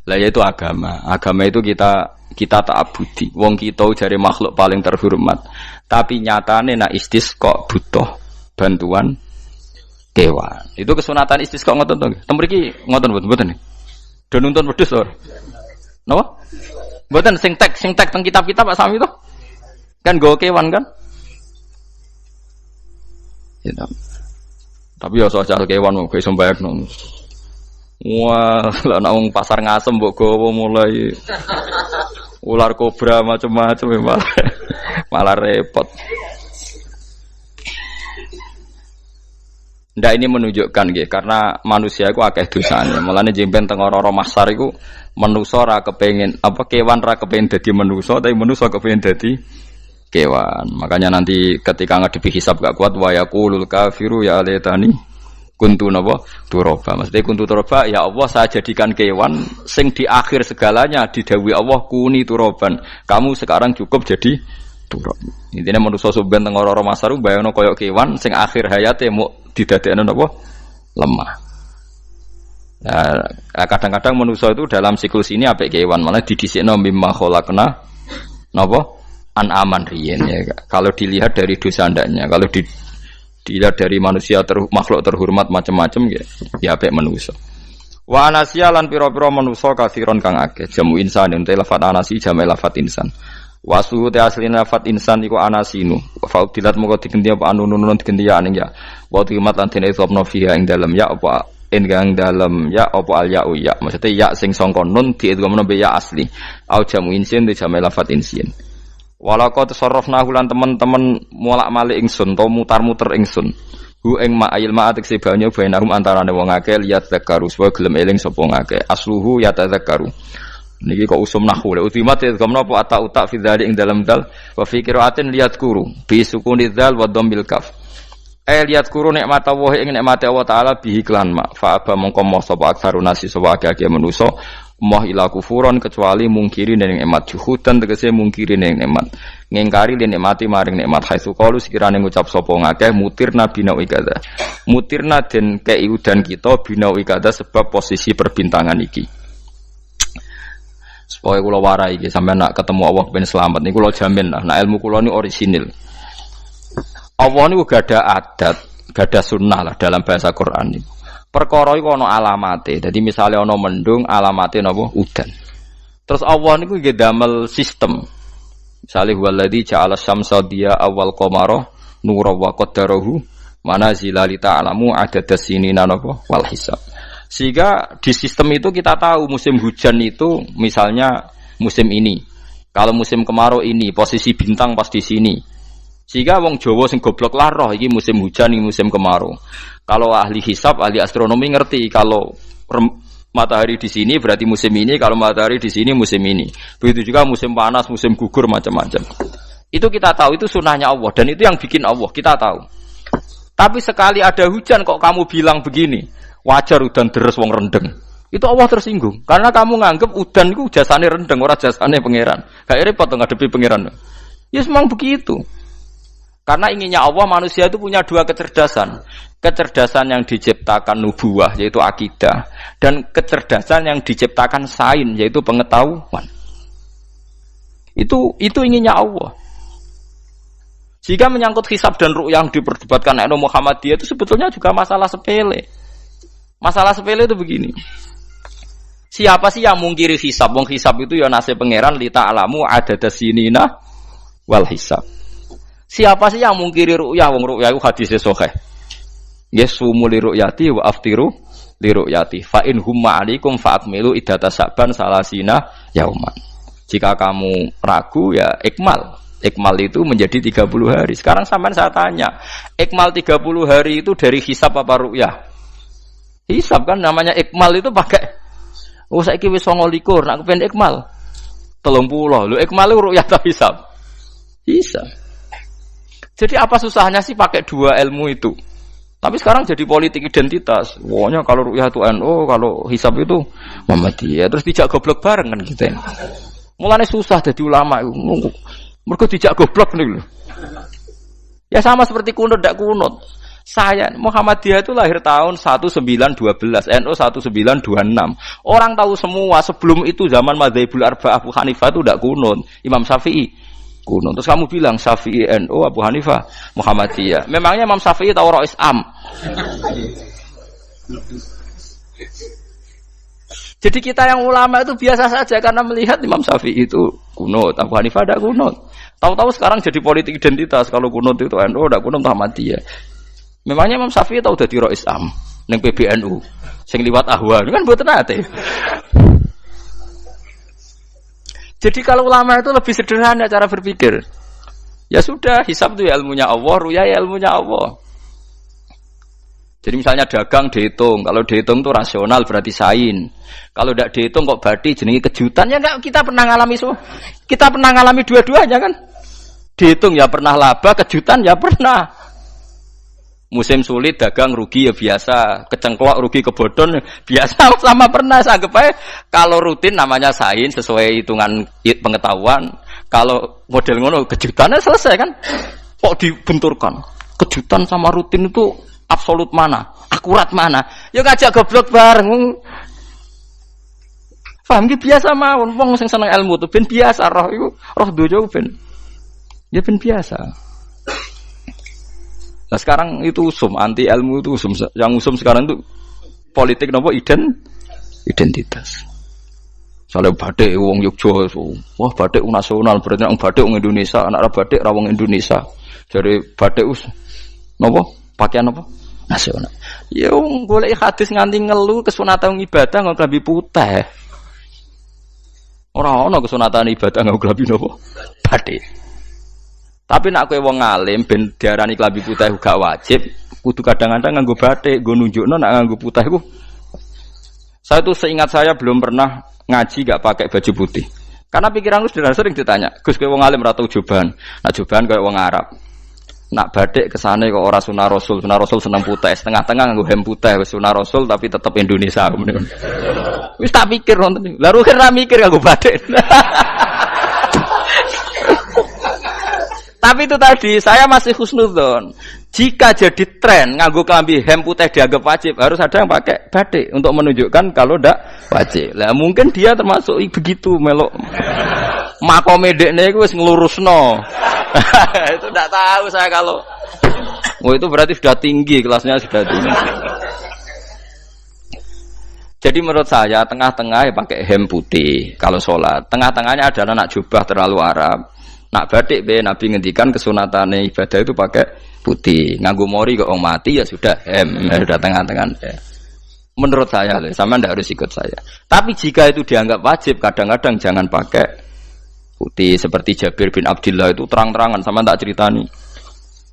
Lah yaitu agama. Agama itu kita ta'abudi. Wong kita jare makhluk paling terhormat. Tapi nyatane nak istisqa butuh bantuan kewan. Itu kesunatan istisqa ngoten to nggih. Tem mriki ngoten mboten nggih. Do nuntun wedhus ora? Napa? Mboten sing tek teng kitab-kitab Pak Sami to. Kan go kewan kan? Ya, tapi ya soal kewan mau iso mbayakno. Wah, lah nek wong pasar ngasem mbok gowo mulai ular kobra macam-macam malah repot. Ndak ini menunjukkan nggih karena manusia iku akeh dosane. Mulane jemben teng ora-ora mahsyar iku manusa ora kepengin apa kewan ora kepengin dadi manusa tapi manusa kepengin dadi kewan. Makanya nanti ketika ngadepi hisab gak kuat wa yaqulul kafiru ya laitani kuntu napa turaba. Maksudnya kuntu turaba ya Allah saya jadikan kewan sing di akhir segalanya didhawuhi Allah kuni turaban. Kamu sekarang cukup jadi turab. Intine manusa sampeyan teng ora-ora masaru bayangno kaya kewan sing akhir hayate mau didadekno napa lemah. Nah, kadang-kadang manusa itu dalam siklus ini apik kewan malah didhisikno mimma khalaqna napa an-aman riyen ya. Kalau dilihat dari dosa ndaknya, kalau dilihat dari manusia makhluk terhormat macam-macam ya apik manusia. Wa anasiya lan pira-pira manusa kasiron kang akeh. Jamu insan ente lafat anasi jamu lafat insan. Wa suhu te asline lafat insan iku anasinu. Fa udilat moko digenti apa anunun digenti ya ning ya. Wa timat lan dene sopno fiha ing dalem ya apa enggang dalem ya apa al ya ya. Maksudnya ya sing sangka nun diidghamno be ya asli. Au jamu insin te jamu lafat insin. Walaqad tasarrafna lan teman-teman molak-malik ingsun to mutar-muter ingsun hu ing ma'il ma'atik sebanyo bainahum antarane wong akeh liat zakaru supaya gelem eling sapa ngakeh asluhu ya tadzakaru niki kok usum nahwu le ultimat gamna apa ata fi dzalik ing dalam dal wa fi qiraatin liat kuru bi sukuni dzal wa dhammil kaf liat kuru nikmat Allah ing nikmate Allah taala bihi klan ma fa aba mongko moh sapa aksarun nasi sapa akeh manusa moh ila kufuron kecuali mungkiri ning nikmat juhudan tegese mungkiri ning nikmat ngingkari ning nikmati maring nikmat haitsu qalu sekirane ngucap sapa ngakeh mutirna binau ikada mutirna den kei udan kita binau ikada sebab posisi perbintangan iki supaya kula warai iki sampeyan nak ketemu Allah ben selamat niku kula jamin lah nak ilmu kula ni orisinil Allah niku gada adat gada sunnah lah dalam bahasa Quran niku perkara iku ana alamate. Dadi misale ana mendung alamate napa udan. Terus Allah niku nggih damel sistem. Misalnya waladzi ja'ala syamsa diya awal qamara nura wa qaddarahu manazila li ta'lamu adadas sinina wal hisab. Sehingga di sistem itu kita tahu musim hujan itu misalnya musim ini. Kalau musim kemarau ini posisi bintang pas di sini. Sehingga wong Jawa sing goblok lah roh iki musim hujan iki musim kemarau. Kalau ahli hisab, ahli astronomi ngerti kalau matahari di sini berarti musim ini, kalau matahari di sini musim ini. Begitu juga musim panas, musim gugur macam-macam. Itu kita tahu, itu sunnahnya Allah dan itu yang bikin Allah, kita tahu. Tapi sekali ada hujan kok kamu bilang begini, wajar udan deres wong rendeng. Itu Allah tersinggung karena kamu nganggep udan itu jasane rendeng, ora jasane pangeran. Gak repot to ngadepi pangeran. Ya memang begitu. Karena inginnya Allah manusia itu punya dua kecerdasan. Kecerdasan yang diciptakan nubuwah yaitu akidah dan kecerdasan yang diciptakan sains yaitu pengetahuan. Itu inginnya Allah. Jika menyangkut hisab dan ru'yah yang diperdebatkan oleh Muhammadiyah itu sebetulnya juga masalah sepele. Masalah sepele itu begini. Siapa sih yang mungkiri hisab? Wong hisab itu ya nasib pangeran li ta'lamu adadas sinina wal hisab. Siapa sih yang mungkiri ru'yah? Wong ru'yah itu hadisnya sahih. Yasumu li ru'yati wa aftiru li ru'yati. Fa in humma 'alaikum fa akmilu iddata sa'ban salasina yauman. Jika kamu ragu ya ikmal. Ikmal itu menjadi 30 hari. Sekarang sampean saya tanya, ikmal 30 hari itu dari hisab apa ru'yah? Hisab kan namanya ikmal itu pakai saiki wis 29, nek kepen ikmal 30. Lho ikmal itu ru'yah ta hisab? Hisab. Jadi apa susahnya sih pakai dua ilmu itu? Tapi sekarang jadi politik identitas. Pokoknya kalau ru'yah itu NU, kalau hisab itu Muhammadiyah. Terus dijak goblok bareng kan gitu. Mulane susah jadi ulama itu. Mergo dijak goblok nih lho. Ya sama seperti kunut ndak kunut. Saya Muhammadiyah itu lahir tahun 1912, NU 1926. Orang tahu semua sebelum itu zaman Madzhabul Arba'ah Abu Hanifah itu ndak kunut. Imam Syafi'i kunut. Terus kamu bilang Syafi'i NU, Abu Hanifah Muhammadiyah. Memangnya Imam Syafi'i tahu Rois Am? Jadi kita yang ulama itu biasa saja karena melihat Imam Syafi'i itu kunut, Abu Hanifah tidak kunut. Tahu-tahu sekarang jadi politik identitas kalau kunut itu NU, tidak kunut Muhammadiyah. Memangnya Imam Syafi'i tahu dadi Rois Am ning PBNU sing liwat ahwa kan mboten ate. Jadi kalau ulama itu lebih sederhana cara berpikir. Ya sudah, hisab itu ya ilmunya Allah, ruya ya ilmunya Allah. Jadi misalnya dagang dihitung, kalau dihitung itu rasional berarti sain. Kalau tidak dihitung kok berarti jenenge kejutan ya enggak, kita pernah ngalami kita pernah ngalami dua-duanya kan. Dihitung ya pernah laba, kejutan ya pernah. Musim sulit dagang rugi ya biasa, kecengklok rugi kebodhon biasa sama pernah. Anggap aja kalau rutin namanya sains sesuai hitungan pengetahuan. Kalau model ngono kejutannya selesai kan. Kok dibenturkan? Kejutan sama rutin itu absolut mana? Akurat mana? Ya ngajak goblok bareng. Paham ki biasa mawon wong sing seneng ilmu tuh ben biasa roh iku roh dojo ben. Ya ben biasa. Nah sekarang itu usum, anti ilmu itu usum. Yang usum sekarang itu politik nopo identitas. Soalnya batik wong Yogyo, wah batik nasional berarti wong batik wong Indonesia, anak batik ra wong Indonesia. Jadi batik nopo pakaian nopo nasional. Ya wong golek hadis nganti ngelu kesunatan ibadah nggo klambi putih. Ora ono kesunatan ibadah nggo klambi nopo batik. Tapi nak kowe wong alim ben diarani klambi putih gak wajib, kudu kadang-kadang nganggo batik, nggo nunjukno nak nganggo putih iku. Saya tuh seingat saya belum pernah ngaji gak pakai baju putih. Karena pikiranku sering ditanya, "Gus kowe wong alim ora tau joban." Nak joban koyo wong Arab. Nak batik kesane kok ora sunah Rasul. Sunah Rasul seneng putih, setengah-tengah nganggo hem putih, wis sunah Rasul tapi tetep Indonesia. Wis tak pikir wonten. Lah rugen ra mikir nganggo batik. Tapi itu tadi, saya masih husnudzon. Jika jadi tren nganggo klambi hem putih dianggap wajib, harus ada yang pakai batik untuk menunjukkan kalau ndak wajib. Lah mungkin dia termasuk begitu melok. Makome dekne iku wis nglurusno. Itu ndak tahu saya kalau. Oh itu berarti sudah tinggi, kelasnya sudah tinggi. Jadi menurut saya tengah-tengah ya pakai hem putih kalau sholat. Tengah-tengahnya adalah nak jubah terlalu Arab. Nak batik be Nabi ngendikan kesunatane ibadah itu pakai putih. Nganggo mori kok wong mati ya sudah sudah tengah-tengah. Menurut saya, sama ndak harus ikut saya. Tapi jika itu dianggap wajib, kadang-kadang jangan pakai putih. Seperti Jabir bin Abdullah itu terang-terangan, sama tak ceritani.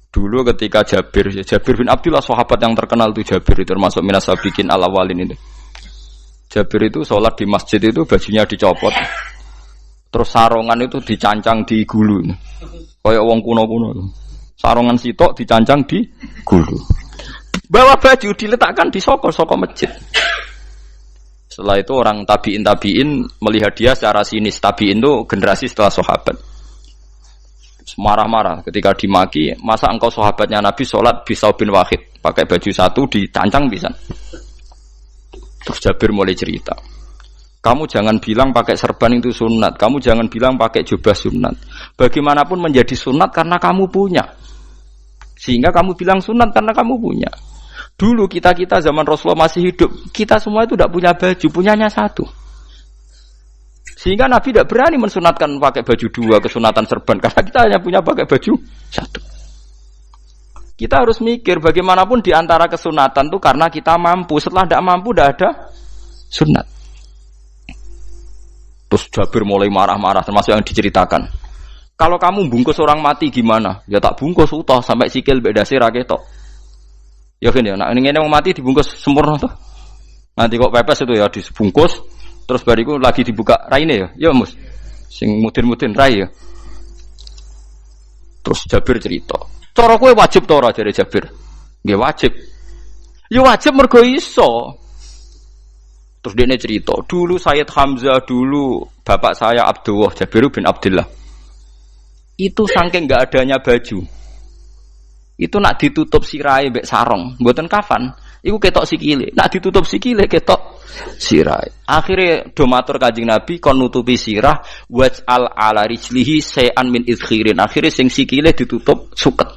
Dulu ketika Jabir bin Abdullah sahabat yang terkenal itu Jabir itu termasuk minas sabiqin al-awwalin itu. Jabir itu sholat di masjid itu bajunya dicopot. Terus sarongan itu dicancang di gulu. Kayak wong kuno-kuno. Sarongan sitok dicancang di gulu. Bawa baju diletakkan di soko masjid. Setelah itu orang tabiin melihat dia secara sinis. Tabiin itu generasi setelah sahabat. Marah-marah ketika dimaki, masa engkau sahabatnya Nabi sholat Bisau bin Wahid pakai baju satu dicancang bisa. Terus Jabir mulai cerita. Kamu jangan bilang pakai serban itu sunat. Kamu jangan bilang pakai jubah sunat. Bagaimanapun menjadi sunat karena kamu punya. Sehingga kamu bilang sunat karena kamu punya. Dulu kita zaman Rasulullah masih hidup, kita semua itu tidak punya baju, punyanya satu. Sehingga Nabi tidak berani mensunatkan pakai baju dua, kesunatan serban. Karena kita hanya punya pakai baju satu. Kita harus mikir bagaimanapun di antara kesunatan itu karena kita mampu. Setelah tidak mampu, tidak ada sunat. Terus Jabir mulai marah-marah, termasuk yang diceritakan. Kalau kamu bungkus orang mati gimana? Ya tak bungkus utuh sampai sikil bedase ra ketok. Ya kan ya, nek ngene wong mati dibungkus sempurna tuh. Nanti kok pepes itu ya dibungkus, terus bariku lagi dibuka raine ya. Ya Mus. Sing mudin-mudin rai ya. Terus Jabir cerita. Cara kowe wajib ta ora jare Jabir? Nggih wajib. Ya wajib mergo iso. Terus dia cerita, dulu Sayyid Hamzah, dulu bapak saya Abdullah, Jabir bin Abdullah. Itu saking enggak adanya baju. Itu nak ditutup sirai mbek sarong, mboten kafan. Iku ketok sikile. Nak ditutup sikile ketok sirai. Akhire do matur Kanjeng Nabi kon nutupi sirah waj'al ala rijlihi sayan min idkhirin. Akhire sing sikile ditutup suket.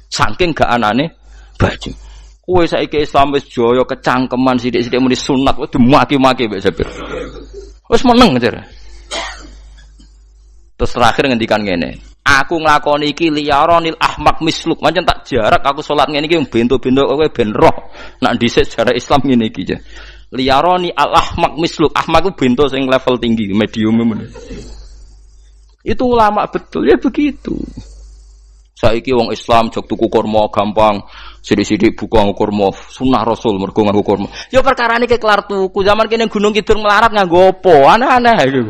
Saking gak anane baju. Kowe saiki Islam wis jaya kecangkeman sithik-sithik muni sunat wis dimaki-maki mbek Jabir. Wis meneng jar. Terus terakhir ngendikan ngene, aku nglakoni iki liyaronil ahmak misluk, pancen tak jarak aku salat ngene iki bento-bento kowe ben roh. Nak dhisik sejarah Islam ngene iki jar. Liyaroni al ahmak misluk, ahmak ku bento sing level tinggi, medium men. Itu ulama betul ya begitu. Saiki wong Islam jog tuku kurma gampang, sithik-sithik buka kurma, sunah Rasul mergo nganggo kurma. Ya perkarane ke kelar tuku, zaman kene Gunung Kidul melarat nganggo apa? Aneh-aneh iku.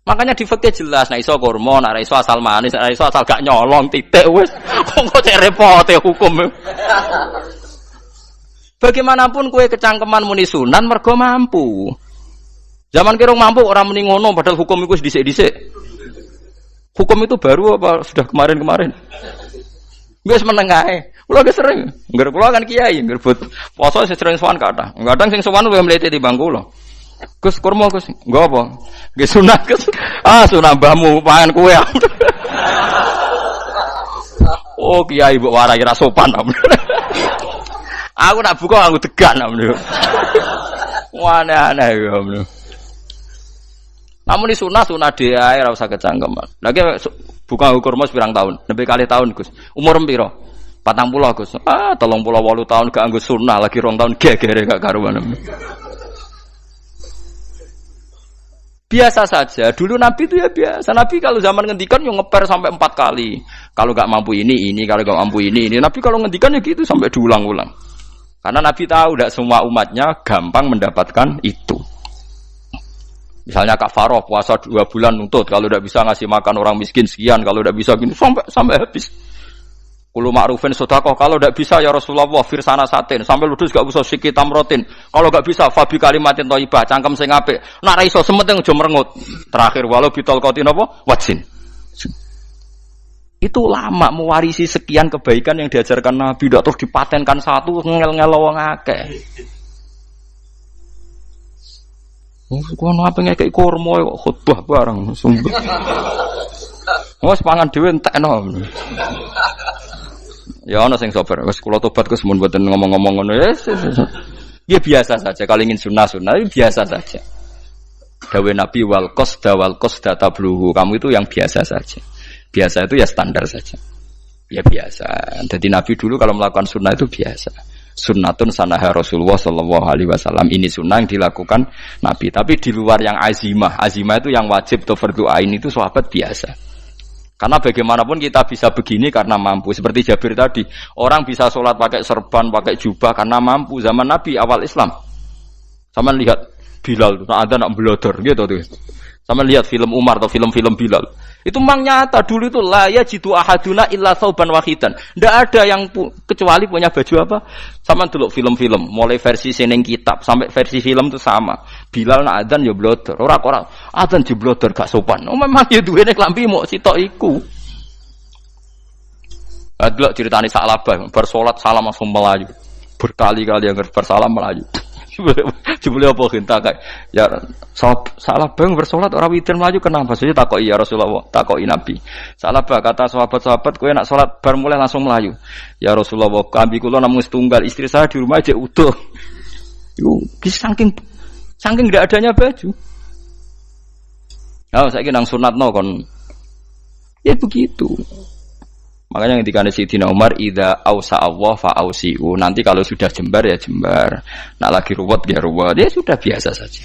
Makanya di fikih jelas, nek iso kurma, nek iso asal manis, nek iso asal gak nyolong titik wis. Kok cek repote hukum. Bagaimanapun kowe kecangkeman muni sunan mergo mampu. Zaman kira mampu orang muni ngono padahal hukum iku wis dhisik-dhisik. Hukum itu baru apa sudah kemarin-kemarin? Wis meneng ae. Kula ge sering, ngger kula kan kiai, ngger but poso sering sowan kathah. Kadang sing sowan luwih mlete timbang kula. Gus kurma Gus, nggo apa? Nggih sunah Gus. Ah sunah mbahmu pangan kowe. Oh kiai mbok warai ra sopan. Aku nak buka aku tegan. Wah aneh-aneh ya. Namun di sunah dia ora usah kecangkeman. Lagi buka ukur mas pirang tahun, lebih kali tahun Gus. Umur piro? 40 Gus. 38 tahun gak anggo sunah lagi 2 tahun gegere gak karuan. Biasa saja. Dulu Nabi itu ya biasa. Nabi kalau zaman ngendikan yo ngeper sampai 4 kali. Kalau gak mampu ini, kalau gak mampu ini. Nabi kalau ngendikan ya gitu sampai diulang-ulang. Karena Nabi tahu tidak semua umatnya gampang mendapatkan itu. Misalnya kafaroh puasa 2 bulan nuntut, kalau tidak bisa ngasih makan orang miskin sekian, kalau tidak bisa gini sampai habis. Kulo ma'rufin sedekah, kalau tidak bisa ya Rasulullah firsana satin, sampai ludus gak usah sikit tamrotin. Kalau gak bisa fabi kalimatin thayyibah, cangkem sing apik. Nek ra iso sementing aja merengut. Terakhir walau bitol qatin apa? Wajin. Itu lama mewarisi sekian kebaikan yang diajarkan Nabi, tidak terus dipatenkan satu ngel-ngel wong akeh. Kono apa ngekek kurma kok khutbah bareng sumber. Wes pangan dhewe entekno. Ya ana sing sabar. Wes kula tobat Gus mun mboten ngomong-ngomong ngono. Ya biasa saja kalau ingin sunah-sunah biasa saja. Dawe Nabi wal qasda tabluhu. Kamu itu yang biasa saja. Biasa itu ya standar saja. Ya biasa. Jadi Nabi dulu kalau melakukan sunnah itu biasa. Sunnatun sanaha Rasulullah sallallahu alaihi wasallam. Ini sunnah yang dilakukan Nabi. Tapi di luar yang azimah. Azimah itu yang wajib atau fardhu ain itu sahabat biasa. Karena bagaimanapun kita bisa begini karena mampu. Seperti Jabir tadi, orang bisa sholat pakai serban, pakai jubah karena mampu. Zaman Nabi awal Islam. Sama lihat Bilal, ada nak belodor gitu tuh. Sama lihat film Umar atau film-film Bilal. Itu memang nyata dulu itu la yajidu ahaduna illa thawban wahidan. Enggak ada yang kecuali punya baju apa? Sama dulu film-film, mulai versi seneng kitab sampai versi film itu sama. Bilal nak adzan ya blodor. Ora adzan je blodor gak sopan. Oh memang ya duwene klambi mok sitok iku. Adlok ceritane Sa'labah bar salat salam langsung melayu. Berkali-kali yang bersalam melayu. Jebule apa genta kayak ya salah bang bersolat orang witir melayu kenapa saja takoki ya Rasulullah takoki Nabi salah bah kata sahabat-sahabat kowe nak salat bar mulai langsung melayu ya Rasulullah kami kula namung setunggal istri saya di rumah aja utuh itu saking tidak adanya baju saiki nang sunatno kon ya begitu. Makanya ketika Sayyidina Umar idza ausa Allah fa ausiu. Nanti kalau sudah jembar ya jembar. Nak lagi ruwet ya ruwet. Ya sudah biasa saja.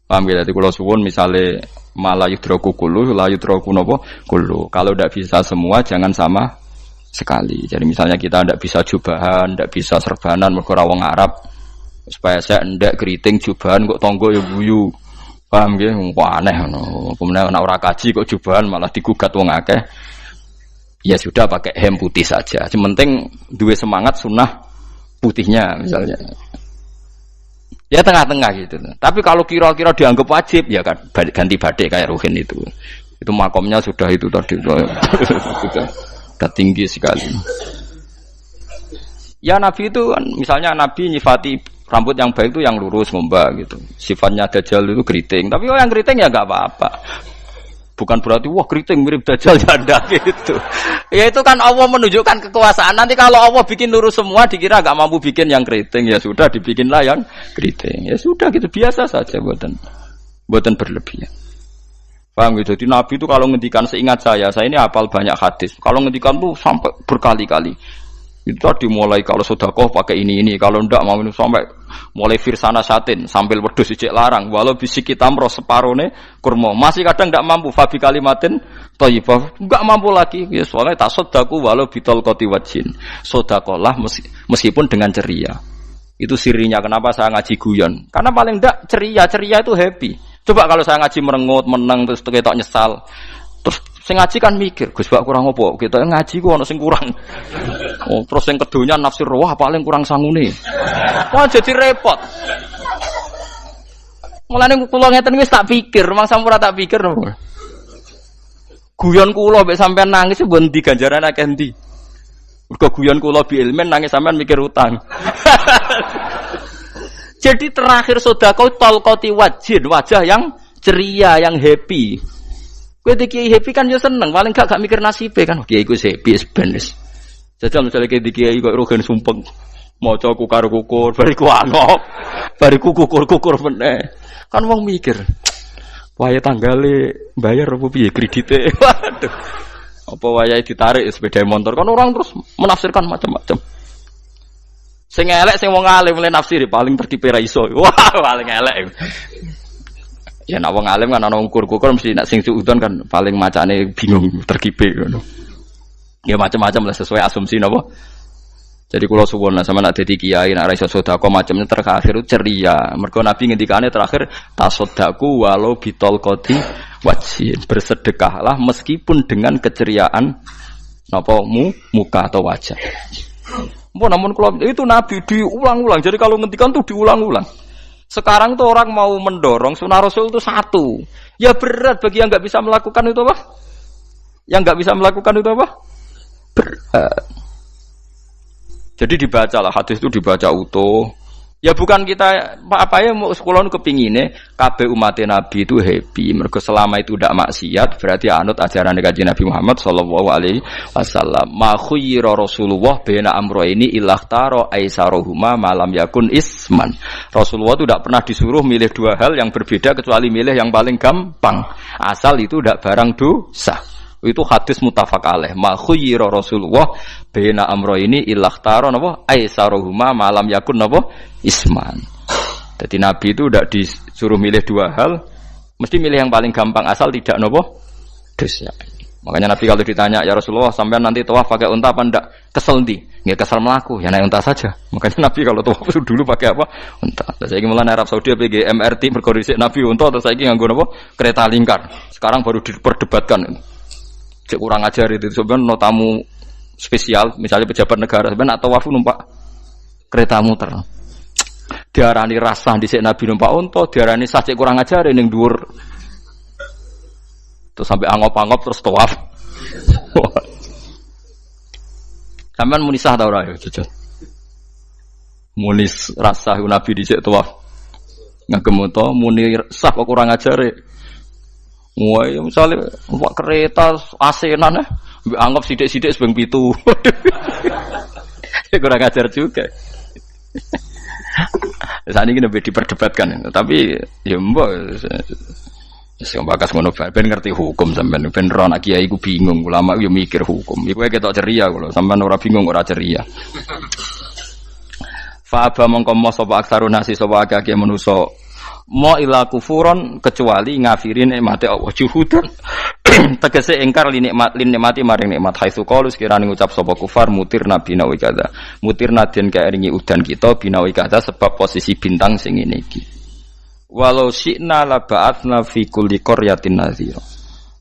Paham ya? Jadi kalau suwun misale malah yudraku kullu la yudraku napa kullu. Kalau tidak bisa semua jangan sama sekali. Jadi misalnya kita tidak bisa jubahan, tidak bisa serbanan mergo ora wong Arab. Supaya saya ndak keriting jubahan kok tonggo ya guyu. Paham nggih? Wah aneh ngono. Kemudian ana ora kaji kok jubahan malah digugat wong akeh. Ya sudah pakai hem putih saja. Yang penting dua semangat sunnah putihnya misalnya. Ya tengah-tengah gitu. Tapi kalau kira-kira dianggap wajib ya kan ganti batik kayak Ruhin itu. Itu makomnya sudah itu tadi sudah tinggi sekali. Ya Nabi itu kan misalnya Nabi nyifati rambut yang baik itu yang lurus ngombak gitu. Sifatnya Dajjal itu keriting. Tapi yang keriting ya enggak apa-apa. Bukan berarti wah keriting mirip Dajjal janda gitu. Ya itu kan Allah menunjukkan kekuasaan. Nanti kalau Allah bikin lurus semua dikira enggak mampu bikin yang keriting ya sudah dibikinlah yang keriting. Ya sudah gitu biasa saja buatan berlebihan. Paham gitu. Jadi Nabi itu kalau ngendikan seingat saya ini hafal banyak hadis. Kalau ngendikan tuh sampai berkali-kali. Itu tadi mulai kalau sedekah pakai ini, kalau ndak mau minum sampai mulai firsana satin sambil wedhus ijek larang walau bisiki tamro separone kurma masih kadang ndak mampu fabi kalimatin thayyibah enggak mampu lagi ya soalnya tak sedekah walau bitol qoti wajin sedekahlah meskipun dengan ceria. Itu sirinya kenapa saya ngaji guyon karena paling ndak ceria itu happy. Coba kalau saya ngaji merengut meneng terus ketok nyesal terus sing ngaji kan mikir, Gus bak kurang apa? Kita ngaji ku ono sing kurang. Oh, terus sing kedonya nafsir wah paling kurang sangune. Wah jadi repot. Mulane kula ngeten wis tak pikir, mangsa ora tak pikir. Guyon kula mek sampean nangis mbon ndi ganjaran akeh ndi. Mergo guyon kula bi ilmen nangis sampean mikir utang. Jadi terakhir sedekah talqati wajhin, wajah yang ceria, yang happy. Kowe iki happy kan yo seneng, paling gak mikir nasibe kan. Kiai iku happy sebenes. Jajal misale kiai kok rogen sumpeng. Maca kukar kukur, bariku anop. Bariku kukur meneh. Kan wong mikir. Wayahe tanggale bayar apa piye kredite. Waduh. Apa wayahe ditarik sepeda motor kan orang terus menafsirkan macam-macam. Sing elek sing wong alim le nafsiri paling tertipe ra iso. Wah, paling elek. Ya nak wong alim kan ana ukur-ukur mesti nak sing suudon kan paling macane bingung terkipe ngono. Ya macam-macam lah sesuai asumsi napa. Jadi kula suwun lah sama nak dadi kiai nak ra iso sedekah macamnya terakhir ceria. Mergo Nabi ngendikane terakhir tasaddaku walau bitol qoti wajhin. Bersedekahlah meskipun dengan keceriaan napa muka atau wajah. Namun kalau itu Nabi diulang-ulang. Jadi kalau ngendikan tuh diulang-ulang. Sekarang tuh orang mau mendorong sunnah Rasul itu satu. Ya berat bagi yang nggak bisa melakukan itu apa? Yang nggak bisa melakukan itu apa? Berat. Jadi dibacalah hadis itu dibaca utuh. Ya bukan kita apa ya mau sekolah kepingine kabeh umat Nabi itu happy. Mergo selama itu tidak maksiat berarti anut ajaran Kanjeng Nabi Muhammad sallallahu alaihi wasallam. Ma khuyira Rasulullah baina amrayni ilakhtara aisarohuma malam yakun isman. Rasulullah itu tidak pernah disuruh milih dua hal yang berbeda kecuali milih yang paling gampang. Asal itu tidak barang dosa. Itu hadis muttafaq alaih. Ma khuyira Rasulullah baina amrayni ilakhtara napa aisarohuma malam yakun napa isman. Jadi Nabi itu tidak disuruh milih dua hal, mesti milih yang paling gampang asal tidak nopo dosa. Makanya Nabi kalau ditanya, ya Rasulullah sampean nanti tawaf pakai unta apa ndak? Kesel ndi? Nggih kesel melaku, ya naik unta saja. Makanya Nabi kalau tawaf dulu pakai apa? Unta. Terus saiki mulane Arab Saudi PG MRT berkorisik Nabi unta terus saiki nganggo napa? Kereta lingkar. Sekarang baru diperdebatkan. Cek kurang ajar itu sebenarnya no tamu spesial, misalnya pejabat negara sebenarnya atau tawaf numpak kereta muter. Diarani rasah dhisik Nabi numpak unta, diarani sah cek kurang ajar ning dhuwur. Terus sampai angop-angop terus tawaf. Sampeyan muni sah ta ora ya, jujur. Muni rasah Nabi dhisik tawaf. Ngagem unta muni sah kok kurang ajar. Wah, ya misalnya numpak kereta asenan mbek anggap sithik-sithik sebeng 7. Kurang ajar juga. Saat ini lebih diperdebatkan, tapi ya mbak, bakas ngono ben ngerti hukum sampean, ben ora anak kiai ku bingung, ulama yo mikir hukum. Iku ketok ceria kalau sampean ora bingung ora ceria. Fa aba mongko sapa aksarun nasi sapa akeh manusa mo ila kufuron kecuali ngafirin nikmate Allah juhudan tegese ingkar li nikmati maring nikmat haitsu qalu sekirane ngucap sapa kufar mutir nabi nawi kada mutirna den kaeringi udan kita binawi kada sebab posisi bintang sing ngene iki walau syi'na la ba'atsna fi kulli qaryatin nadhira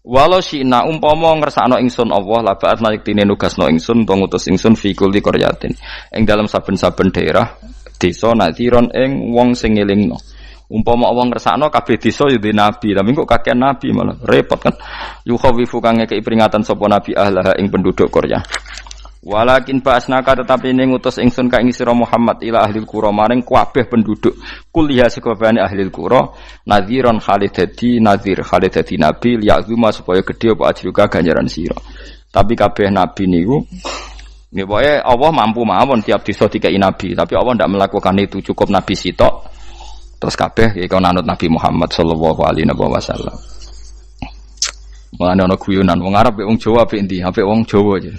walau syi'na umpama ngersakno ingsun Allah la ba'atsna yektine nugasno ingsun utawa ngutus ingsun fi kulli qaryatin ing dalam saben-saben daerah desa nadhiron ing wong sing ngelingno umpama wong ngersakno kabeh desa ya nabi, tapi kok kakean nabi malah repot kan. Yukhawifu kang ngekeki peringatan sapa nabi ahlah ing penduduk Korea. Walakin ba'asnaka tetapi ning ngutus ingsun ka ing sira Muhammad ila ahlil qura maring kabeh penduduk kuliah sekabehane ahlil qura nadhiron khalidati nadhir khalidati nabi liya'zuma supaya gedhe apa ajruka ganjaran sira. Tapi kabeh nabi niku nggih pokoke Allah mampu mawon tiap desa dikai nabi, tapi Allah ndak melakukan itu, cukup nabi sitok. Terus kabeh iku nanut Nabi Muhammad sallallahu alaihi wasallam. Mulane ana guyonan wong Arab mek wong Jawa apik endi? Apik wong Jawa aja.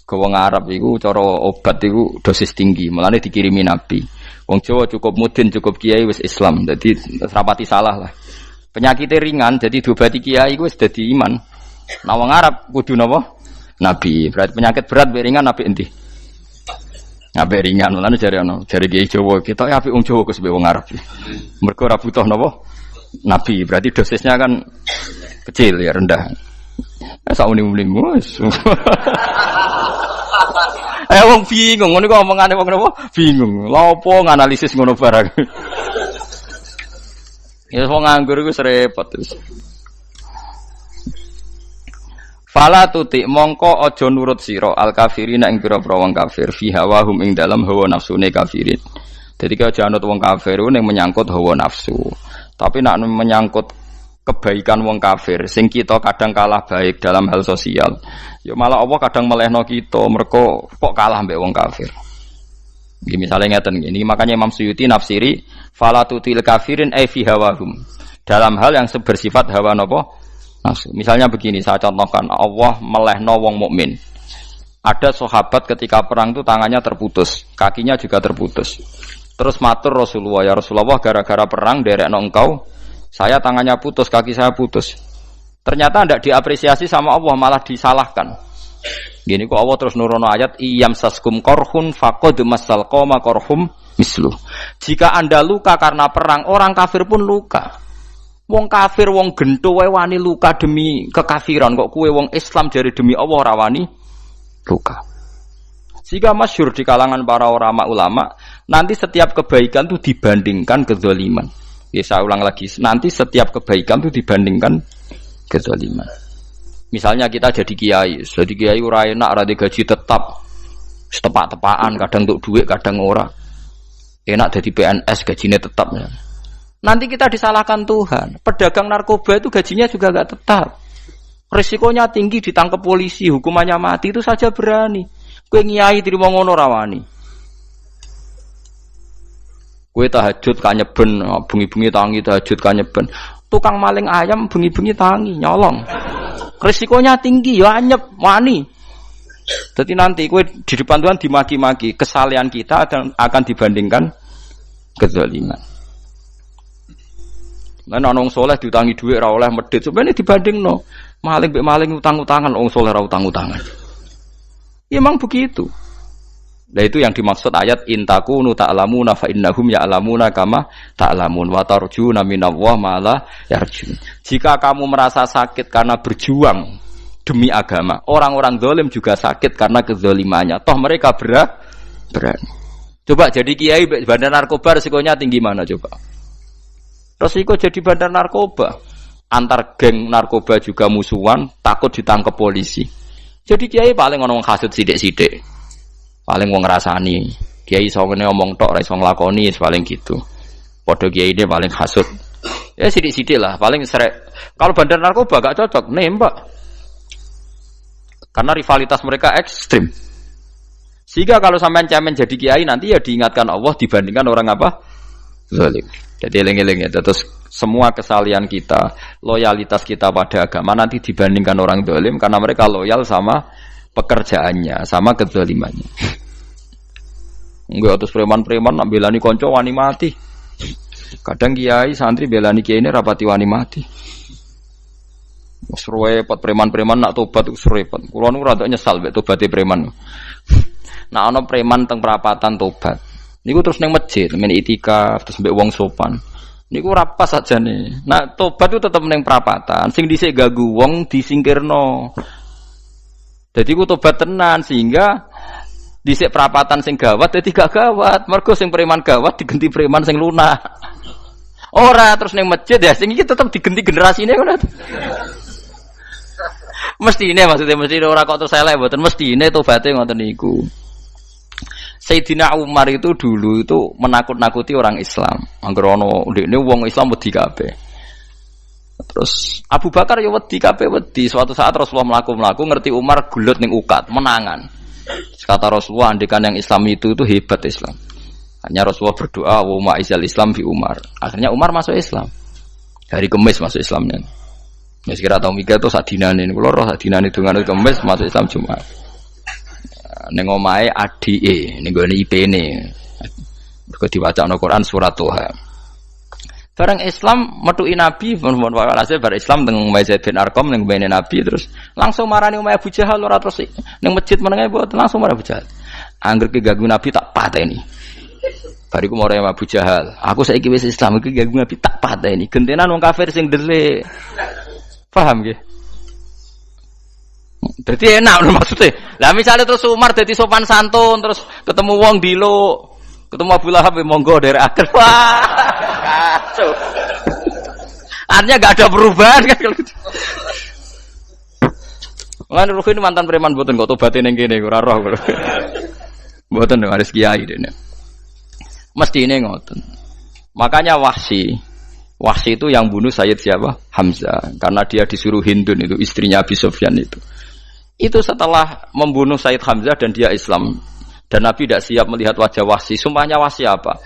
Ke wong Arab iku cara obat iku dosis tinggi, mulane dikirimi Nabi. Wong Jawa cukup mudin, cukup kiai wis Islam. Dadi rapati salah lah. Penyakitnya ringan jadi diobati kiai iku wis dadi iman. Nah wong Arab kudu napa? Nabi. Berarti penyakit berat mek ringan apik endi? Apik ringan lan jare kiai Jawa kita apik wong Jawa Gus wong Arab. Mergo ora butuh napa? Nabi, berarti dosisnya kan kecil ya rendah. Sauni-uni wis. Wong bingung ngono kok omongane wong napa? Bingung. Lha opo nganalisis ngono barang. Ya wong nganggur iku repot terus. Fala tuti mongko aja nurut sira al kafirina ing pira-pira wong kafir fi hawahum ing dalam hawa nafsune kafirin. Dadi kaya aja anut wong kafir ning menyangkut hawa nafsu. Tapi nek menyangkut kebaikan wong kafir sing kita kadang kalah baik dalam hal sosial, ya malah Allah kadang melehno kita mergo kok kalah mbek wong kafir. Nggih misale ngeten iki makanya Imam Suyuti nafsiri fala tutil kafirin ai fi hawahum. Dalam hal yang bersifat hawa napa? Nafsu. Misalnya begini, saya contohkan Allah melehno wong mukmin. Ada sahabat ketika perang itu tangannya terputus, kakinya juga terputus. Terus matur Rasulullah, ya Rasulullah gara-gara perang derekno engkau, saya tangannya putus, kaki saya putus. Ternyata tidak diapresiasi sama Allah, malah disalahkan. Gini kok Allah terus nurono ayat iyam saskum korhun faqad masal qoma korhum misluh. Jika Anda luka karena perang, orang kafir pun luka. Wong kafir, wong gento wae wani luka demi kekafiran, kok kue wong Islam jare demi Allah ora wani luka. Jika masyhur di kalangan para ulama, nanti setiap kebaikan itu dibandingkan kezaliman. Ya saya ulang lagi, nanti setiap kebaikan itu dibandingkan kezaliman. Misalnya kita jadi kiai ora enak, ora gaji tetap, setepak-tepakan, kadang untuk duit, kadang ora. Enak jadi PNS gajinya tetap. Nanti kita disalahkan Tuhan. Pedagang narkoba itu gajinya juga enggak tetap. Risikonya tinggi, ditangkap polisi, hukumannya mati, itu saja berani. Kowe ngiyai trimo ngono rawani. Kowe tahajud kanyeben, bengi-bengi tangi tahajud kanyeben. Tukang maling ayam bengi-bengi tangi nyolong. Risikonya tinggi ya anyep wani. Jadi nanti kowe di depan Tuhan dimaki-maki, kesalehan kita akan dibandingkan kezaliman. Lan ana wong saleh diutangi dhuwit ora oleh medhit, sebenarnya dibandingno. Maling mbek maling utang-utangan, wong saleh ora utang-utangan. Ya memang begitu. Nah itu yang dimaksud ayat intakunu ta'lamuna fa innahum ya'lamuna kama ta'lamun wa tarjuna minallah ma la yarjun. Jika kamu merasa sakit karena berjuang demi agama, orang-orang zalim juga sakit karena kezalimannya. Toh mereka berani. Coba jadi kiai bandar narkoba resikonya tinggi mana coba? Resiko jadi bandar narkoba. Antar geng narkoba juga musuhan, takut ditangkap polisi. Jadi kiai paling ono wong hasud sithik-sithik. Paling wong ngrasani. Kiai iso ngene omong tok ora iso nglakoni paling gitu. Padha kiai ini paling hasud. Ya sithik-sithik lah, paling serek. Kalau bandar narkoba gak cocok nembak. Karena rivalitas mereka ekstrim. Sehingga kalau sampean cemen jadi kiai nanti ya diingatkan Allah dibandingkan orang apa? Zalim. Jadi eling-eling ya. Terus semua kesalahan kita, loyalitas kita pada agama nanti dibandingkan orang zalim karena mereka loyal sama pekerjaannya, sama kezalimannya. Enggak terus preman-preman nak belani kanca wani mati. Kadang kiai santri belani kiai ini rapati wani mati. Wis repot preman-preman nak tobat wis repot. Kulo nu rada nyesal mek tobaté preman. Nak ana preman teng perapatan tobat. Niku terus ning masjid, men itikaf terus mbek wong sopan. Niku ora pas sajane. Nak tobat itu tetep ning perapatan. Sing dhisik ganggu wong disingkirno. Jadi ku tobat tenan sehingga dhisik perapatan sing gawat dadi gak gawat. Mergo sing preman gawat diganti preman sing lunak. Ora terus ning masjid ya sing iki tetep diganti generasine ngono. Mestine maksudnya mesti ora kok terus elek mboten mestine tobaté ngoten niku. Sayyidina Umar itu dulu itu menakut-nakuti orang Islam. Angger ana ndekne wong Islam wedi kabeh. Terus Abu Bakar ya wedi kabeh wedi. Suatu saat Rasulullah mlaku-mlaku ngerti Umar gulut ning ukat, menangan. Kata Rasulullah andekan yang Islam itu hebat Islam. Hanya Rasulullah berdoa wa ma'izal Islam fi Umar. Akhirnya Umar masuk Islam. Hari Kamis masuk Islamnya. Ya sekira tau mikir itu sadinane niku lho sadinane dongane Kamis masuk Islam Jumat. Ning omahe adike ning gone IP-ne. Mergo diwacana Quran surat Toha. Bareng Islam metuki Nabi mohon walhasil bar Islam teng Zaid bin Arqam ning bene Nabi terus langsung marani omahe Abu Jahal ora terus ning masjid menenge mboten langsung marani Abu Jahal. Angger ki ganggu Nabi tak pateni. Bariku marani Abu Jahal, aku saiki wis Islam iki ganggu Nabi tak pateni. Gentenan wong kafir sing ndelik. Paham nggih? Dadi enak lho maksudnya. Lah misalnya terus Umar dadi sopan santun terus ketemu wong dilo, ketemu Abu Lahab monggo dari akhir. Wah. Kacau. Artinya enggak ada perubahan kan kalau gitu. Lan Ruhin mantan preman mboten kok tobaté ning kene ora roh kok. Mboten harus kiai dene. Mestine ngoten. Makanya Wahsy itu yang bunuh Sayyid siapa? Hamzah. Karena dia disuruh Hindun itu istrinya Abi Sufyan itu. Itu setelah membunuh Sayyid Hamzah dan dia Islam. Dan Nabi tidak siap melihat wajah Wahsy. Sumpahnya Wahsy apa?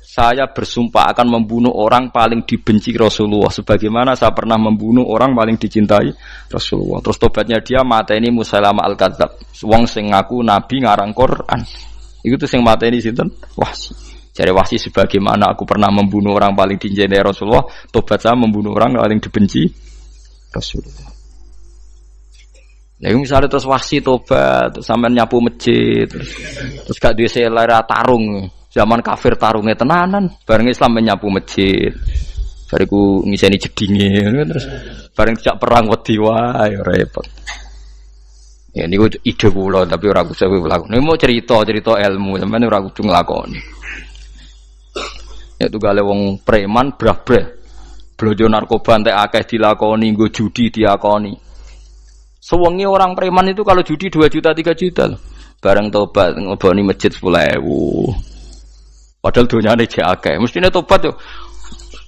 Saya bersumpah akan membunuh orang paling dibenci Rasulullah. Sebagaimana saya pernah membunuh orang paling dicintai Rasulullah. Terus tobatnya dia mateni Musailamah al-Kadzab. Wong sing ngaku Nabi ngarang Quran. Itu tuh sing mateni sinten? Wahsy. Jadi Wahsy sebagaimana aku pernah membunuh orang paling dicintai Rasulullah, tobat saya membunuh orang paling dibenci Rasulullah. Lalu misalnya terus Wahsy tobat, sampai nyapu masjid, terus gak duwe selera tarung, zaman kafir tarungnya tenanan, bareng Islam menyapu masjid, bariku ngiseni jedinge, terus bareng tidak perang wedi wae repot. Ya niku ide kula tapi ora kudu nglakoni. Nek mau cerita ilmu, sampeyan ora kudu nglakoni. Ya tugale wong preman brah-breh. Blojo narkoba entek akeh dilakoni, nggo judi diakoni. Sewengi orang preman itu kalau judi 2 juta 3 juta loh. Bareng tobat ngoboni masjid 10.000. Padahal donyane jek akeh. Mestine tobat yo.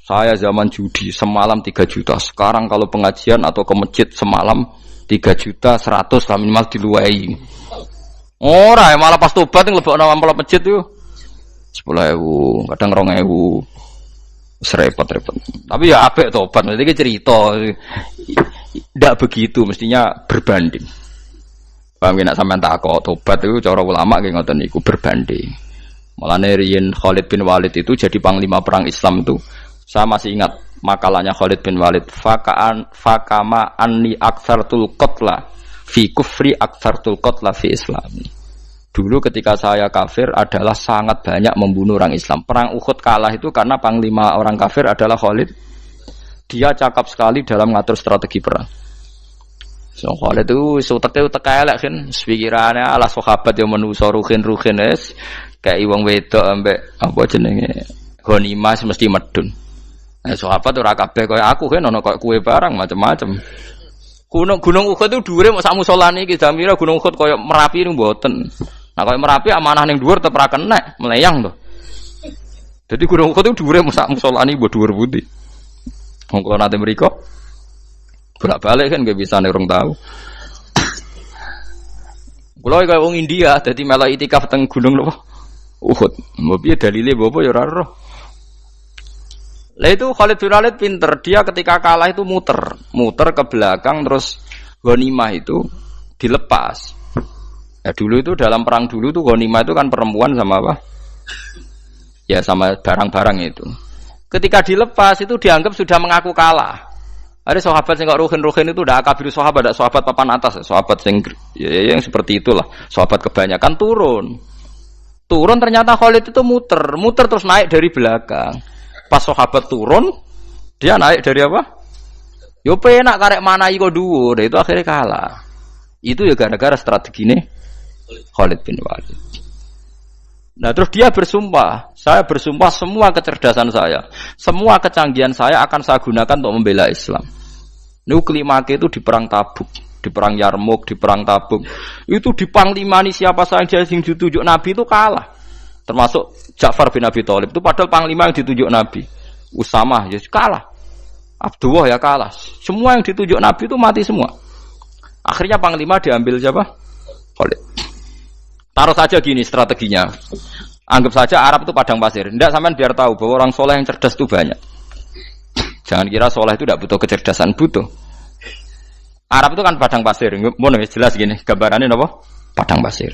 Saya zaman judi semalam 3 juta. Sekarang kalau pengajian atau ke masjid semalam 3 juta 100 lah minimal diluwei. Ora malah pas tobat nglebokno amplop masjid yo. 10.000, kadang 2.000. Repot-repot. Tapi ya apik tobat, mesti cerita. Tidak begitu, mestinya berbanding. Paham nek sampean takok tobat itu cara ulama nggih ngoten niku berbanding. Mulane riyen Khalid bin Walid itu jadi panglima perang Islam itu. Saya masih ingat makalahnya Khalid bin Walid. Fakama anni aktsartul qatla fi kufri aktsartul qatla fi islami. Dulu ketika saya kafir adalah sangat banyak membunuh orang Islam. Perang Uhud kalah itu karena panglima orang kafir adalah Khalid. Dia cakap sekali dalam mengatur strategi perang. So Khalid itu utek elek kan, pikirannya ala sahabat yang menuso ruhin es kayak wong wedok ambek apa jenenge ghanimah mesti medun. Sahabat ora kabeh kaya aku kan ono kaya kue barang macam-macam. Gunung Uhud itu dhuwure mok sak musolane iki Jamira Gunung Uhud kaya Merapi niku mboten. Nah kalau Merapi amanah ning dhuwur tetep ra kenek, melayang to. Jadi Gunung Uhud itu dhuwure sak musolane mbok dhuwur pundi. Wong kula nate mriko bolak-balik kan nggak bisa nek urung tahu. Kula kaya wong India dadi melok itikaf teng gunung lho. Uhud. Mbok piye dalile mbok ya ora roh. Lah itu Khalid bin Walid pinter, dia ketika kalah itu muter ke belakang terus ghanimah itu dilepas. Ya dulu itu dalam perang dulu tuh ghanimah itu kan perempuan sama apa? Ya sama barang-barang itu. Ketika dilepas itu dianggap sudah mengaku kalah. Ada sahabat yang kok ruhin itu udah akabir sahabat, ada sahabat papan atas, sahabat yang seperti itulah. Sahabat kebanyakan turun ternyata Khalid itu muter terus naik dari belakang. Pas sahabat turun, dia naik dari apa? Yo penak karek mana iko dhuwur, itu akhirnya kalah. Itu ya gara-gara strategi ini Khalid bin Walid. Nah terus dia bersumpah, saya bersumpah semua kecerdasan saya, semua kecanggihan saya akan saya gunakan untuk membela Islam. Nuklimake itu di perang Tabuk, di perang Yarmuk, di perang Tabuk. Itu di panglimani siapa saja yang ditunjuk Nabi itu kalah. Termasuk Ja'far bin Abi Thalib itu padahal panglima yang ditunjuk Nabi. Usamah ya kalah. Abdullah ya kalah. Semua yang ditunjuk Nabi itu mati semua. Akhirnya panglima diambil siapa? Khalid. Taruh saja gini strateginya. Anggap saja Arab itu padang pasir. Tidak sampean biar tahu bahwa orang soleh yang cerdas itu banyak. Jangan kira soleh itu tidak butuh kecerdasan, butuh. Arab itu kan padang pasir. Mau jelas gini gambarannya apa? Padang pasir.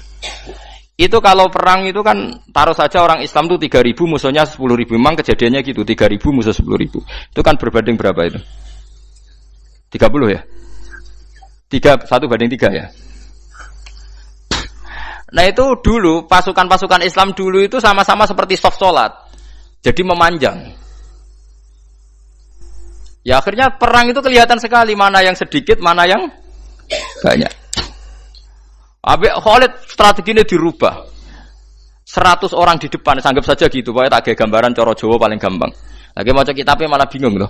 Itu kalau perang itu kan taruh saja orang Islam itu 3.000 musuhnya 10.000. Memang kejadiannya gitu 3.000 musuh 10.000. Itu kan berbanding berapa itu? 30 ya? 1 banding 3 ya? Nah itu dulu pasukan-pasukan Islam dulu itu sama-sama seperti soft sholat, jadi memanjang. Ya akhirnya perang itu kelihatan sekali mana yang sedikit, mana yang banyak. Habis Khalid strateginya dirubah. 100 orang di depan, anggap saja gitu. Pokoknya tak gambaran coro Jawa paling gampang. Lagi maca kitabnya malah bingung loh.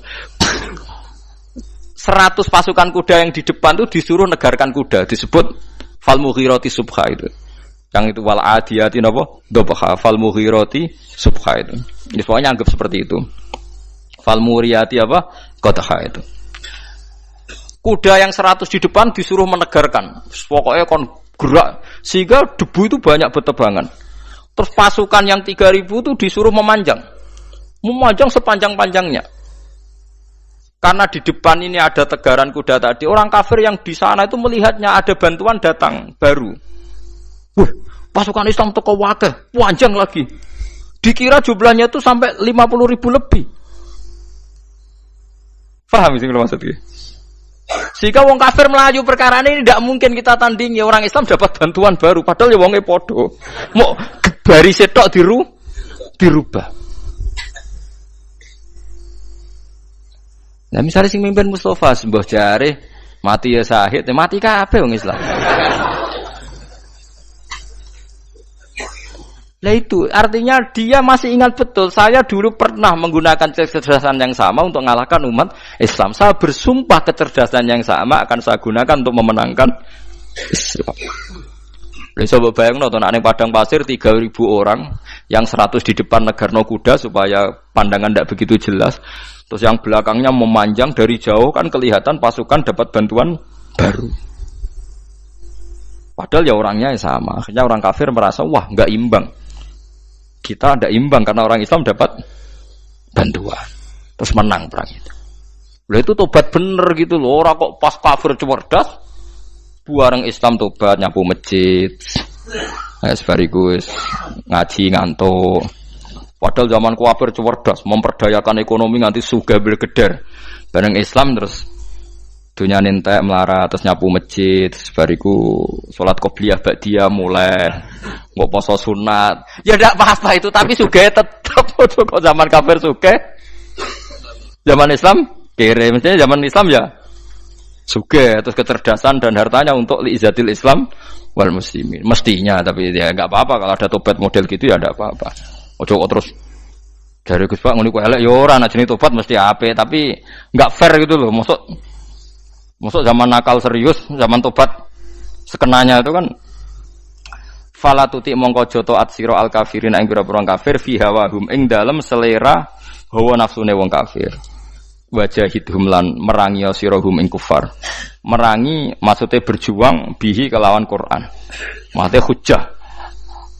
100 pasukan kuda yang di depan itu disuruh negarkan kuda, disebut fal mughirati subha itu. Yang itu wal adiyati napa? Dhabha fal mughirati subha itu. Jadi pokoknya anggap seperti itu. Fal muriyati apa? Qadha itu. Kuda yang 100 di depan disuruh menegarkan. Pokoknya kon gerak sehingga debu itu banyak bertebangan. Terus pasukan yang 3.000 itu disuruh memanjang sepanjang-panjangnya. Karena di depan ini ada tegaran kuda tadi, orang kafir yang di sana itu melihatnya ada bantuan datang baru. Pasukan Islam teko wakeh, panjang lagi. Dikira jumlahnya itu sampai 50.000 lebih. Paham sih kalau maksudnya? Sehingga wong kafir melaju perkara ini tidak mungkin kita tandingi. Orang Islam dapat bantuan baru, padahal ya wonge podo. Mau baris tok dirubah. Nah misalnya sing mimpin Mustafa sembah jare mati ya syahid, mati kabeh wong Islam. Nah itu artinya dia masih ingat betul, saya dulu pernah menggunakan kecerdasan yang sama untuk mengalahkan umat Islam. Saya bersumpah kecerdasan yang sama akan saya gunakan untuk memenangkan Islam. Coba bayangno to nek ning padang pasir 3.000 orang, yang 100 di depan negarno kuda supaya pandangan tidak begitu jelas. Terus yang belakangnya memanjang dari jauh kan kelihatan pasukan dapat bantuan baru. Padahal ya orangnya sama. Akhirnya orang kafir merasa wah nggak imbang. Kita ada imbang karena orang Islam dapat bantuan. Terus menang perang itu. Lah itu tobat bener gitu loh. Orang kok pas kafir cerdas. Buareng Islam tobat nyapu masjid. Sebariku ngaji ngantuk. Padahal zaman kafir cerdas memperdayakan ekonomi nganti sugih bergeder. Bareng Islam terus dunia nentek melarat terus nyapu masjid. Sebariku salat qobliyah ba'diyah mulai nggak poso sunat. Ya ndak apa-apa itu tapi sugih tetap kok zaman kafir sugih. Zaman Islam kere mestinya zaman Islam ya sugih terus kecerdasan dan hartanya untuk liizatil Islam wal muslimin mestinya tapi ya enggak apa-apa kalau ada tobat model gitu ya enggak apa-apa. Ojo kok terus dari Gus Pak ngono ku elek ya ora ana jenenge tobat mesti apik tapi enggak fair gitu loh. Maksud zaman nakal serius, zaman tobat sekenanya itu kan fala tuti mongko joto atsira al kafirin ing pira-pira kafir fi hawahum ing dalem selera hawa nafsune wong kafir. Wajahidhum lan merangi sirahum ing kufar. Merangi maksudnya berjuang bihi kelawan Quran. Maksudnya hujjah.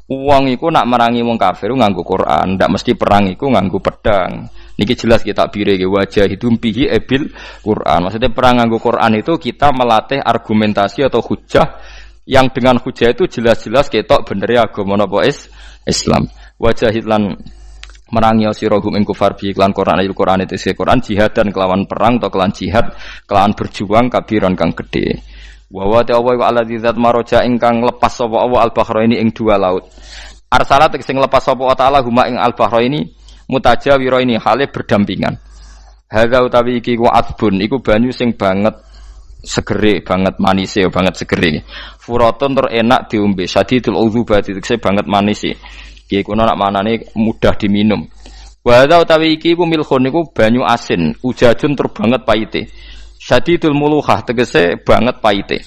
Wong iku nak merangi wong kafir nganggo Quran, ndak mesti perang iku nganggo pedang. Niki jelas kita bire ke wajahidhum bihi ebil Quran. Maksudnya perang nganggo Quran itu kita melatih argumentasi atau hujjah yang dengan hujjah itu jelas-jelas ketok bener agama napa Islam. Wajahid lan merangi sirahum ing kufar bi iklan Quran ayat Quran itu Quran jihad dan kelawan perang atau kelawan jihad kelawan berjuang kabiran kang gede wa wa ta'ala wa alladzi zat maroja ingkang lepas sapa Allah al-bahraini ing dua laut arsalat sing lepas sapa taala huma ing al-bahraini mutajawiraini hale berdampingan hadza utawi iki ku adbun iku banyu sing banget segere banget manise banget segere furatun tur enak diombe sadidul udzubati tekse banget manise iki kono nak manane mudah diminum. Wa hadza utawi iki ku milkhun niku banyu asin, ujajun tur banget paite. Syadidul muluhah tegese banget paite.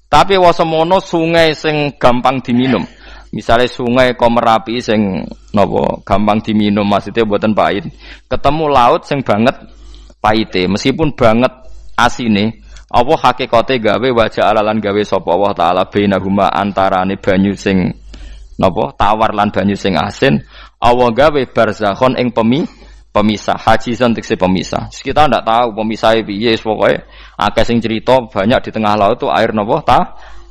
Tapi wasemono sungai sing gampang diminum. Misale sungai Komerapi sing napa gampang diminum maksudnya mboten pahit. Ketemu laut sing banget paite, meskipun banget asine, apa hakikate gawe wajah alalan gawe sapa Allah taala bainahuma antarane banyu sing napa tawar lan banyu sing asin Allah gawe barzakhon ing pemisah hajizan tekse pemisah. Kita ndak tahu pemisahe piye pokoke akeh sing cerita banyak di tengah laut tu air napa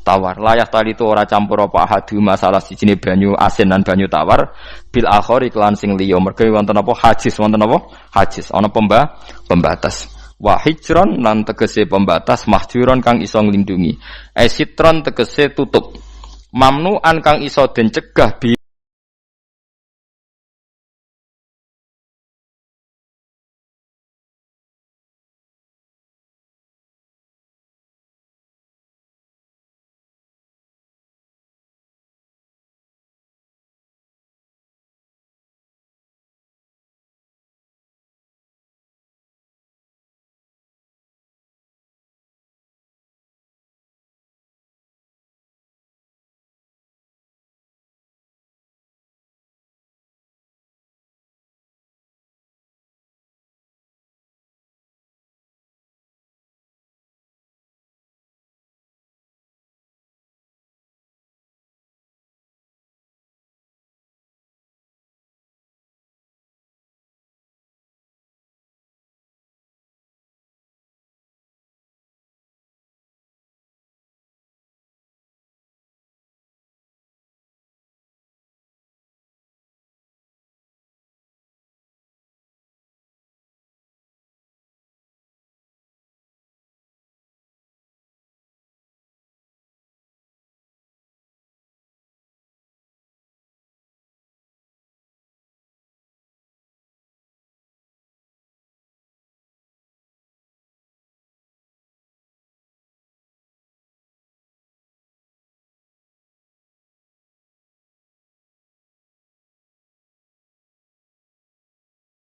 tawar layah tali itu ora campur apa hadu masalah sijine banyu asin lan banyu tawar bil akhir iklan sing liya mergo wonten apa hajiz wonten apa hajiz ana pembatas wa hijron lan tegese pembatas mahjuron kang iso nglindungi esitron tegese tutup mamnuan kang iso den cegah bi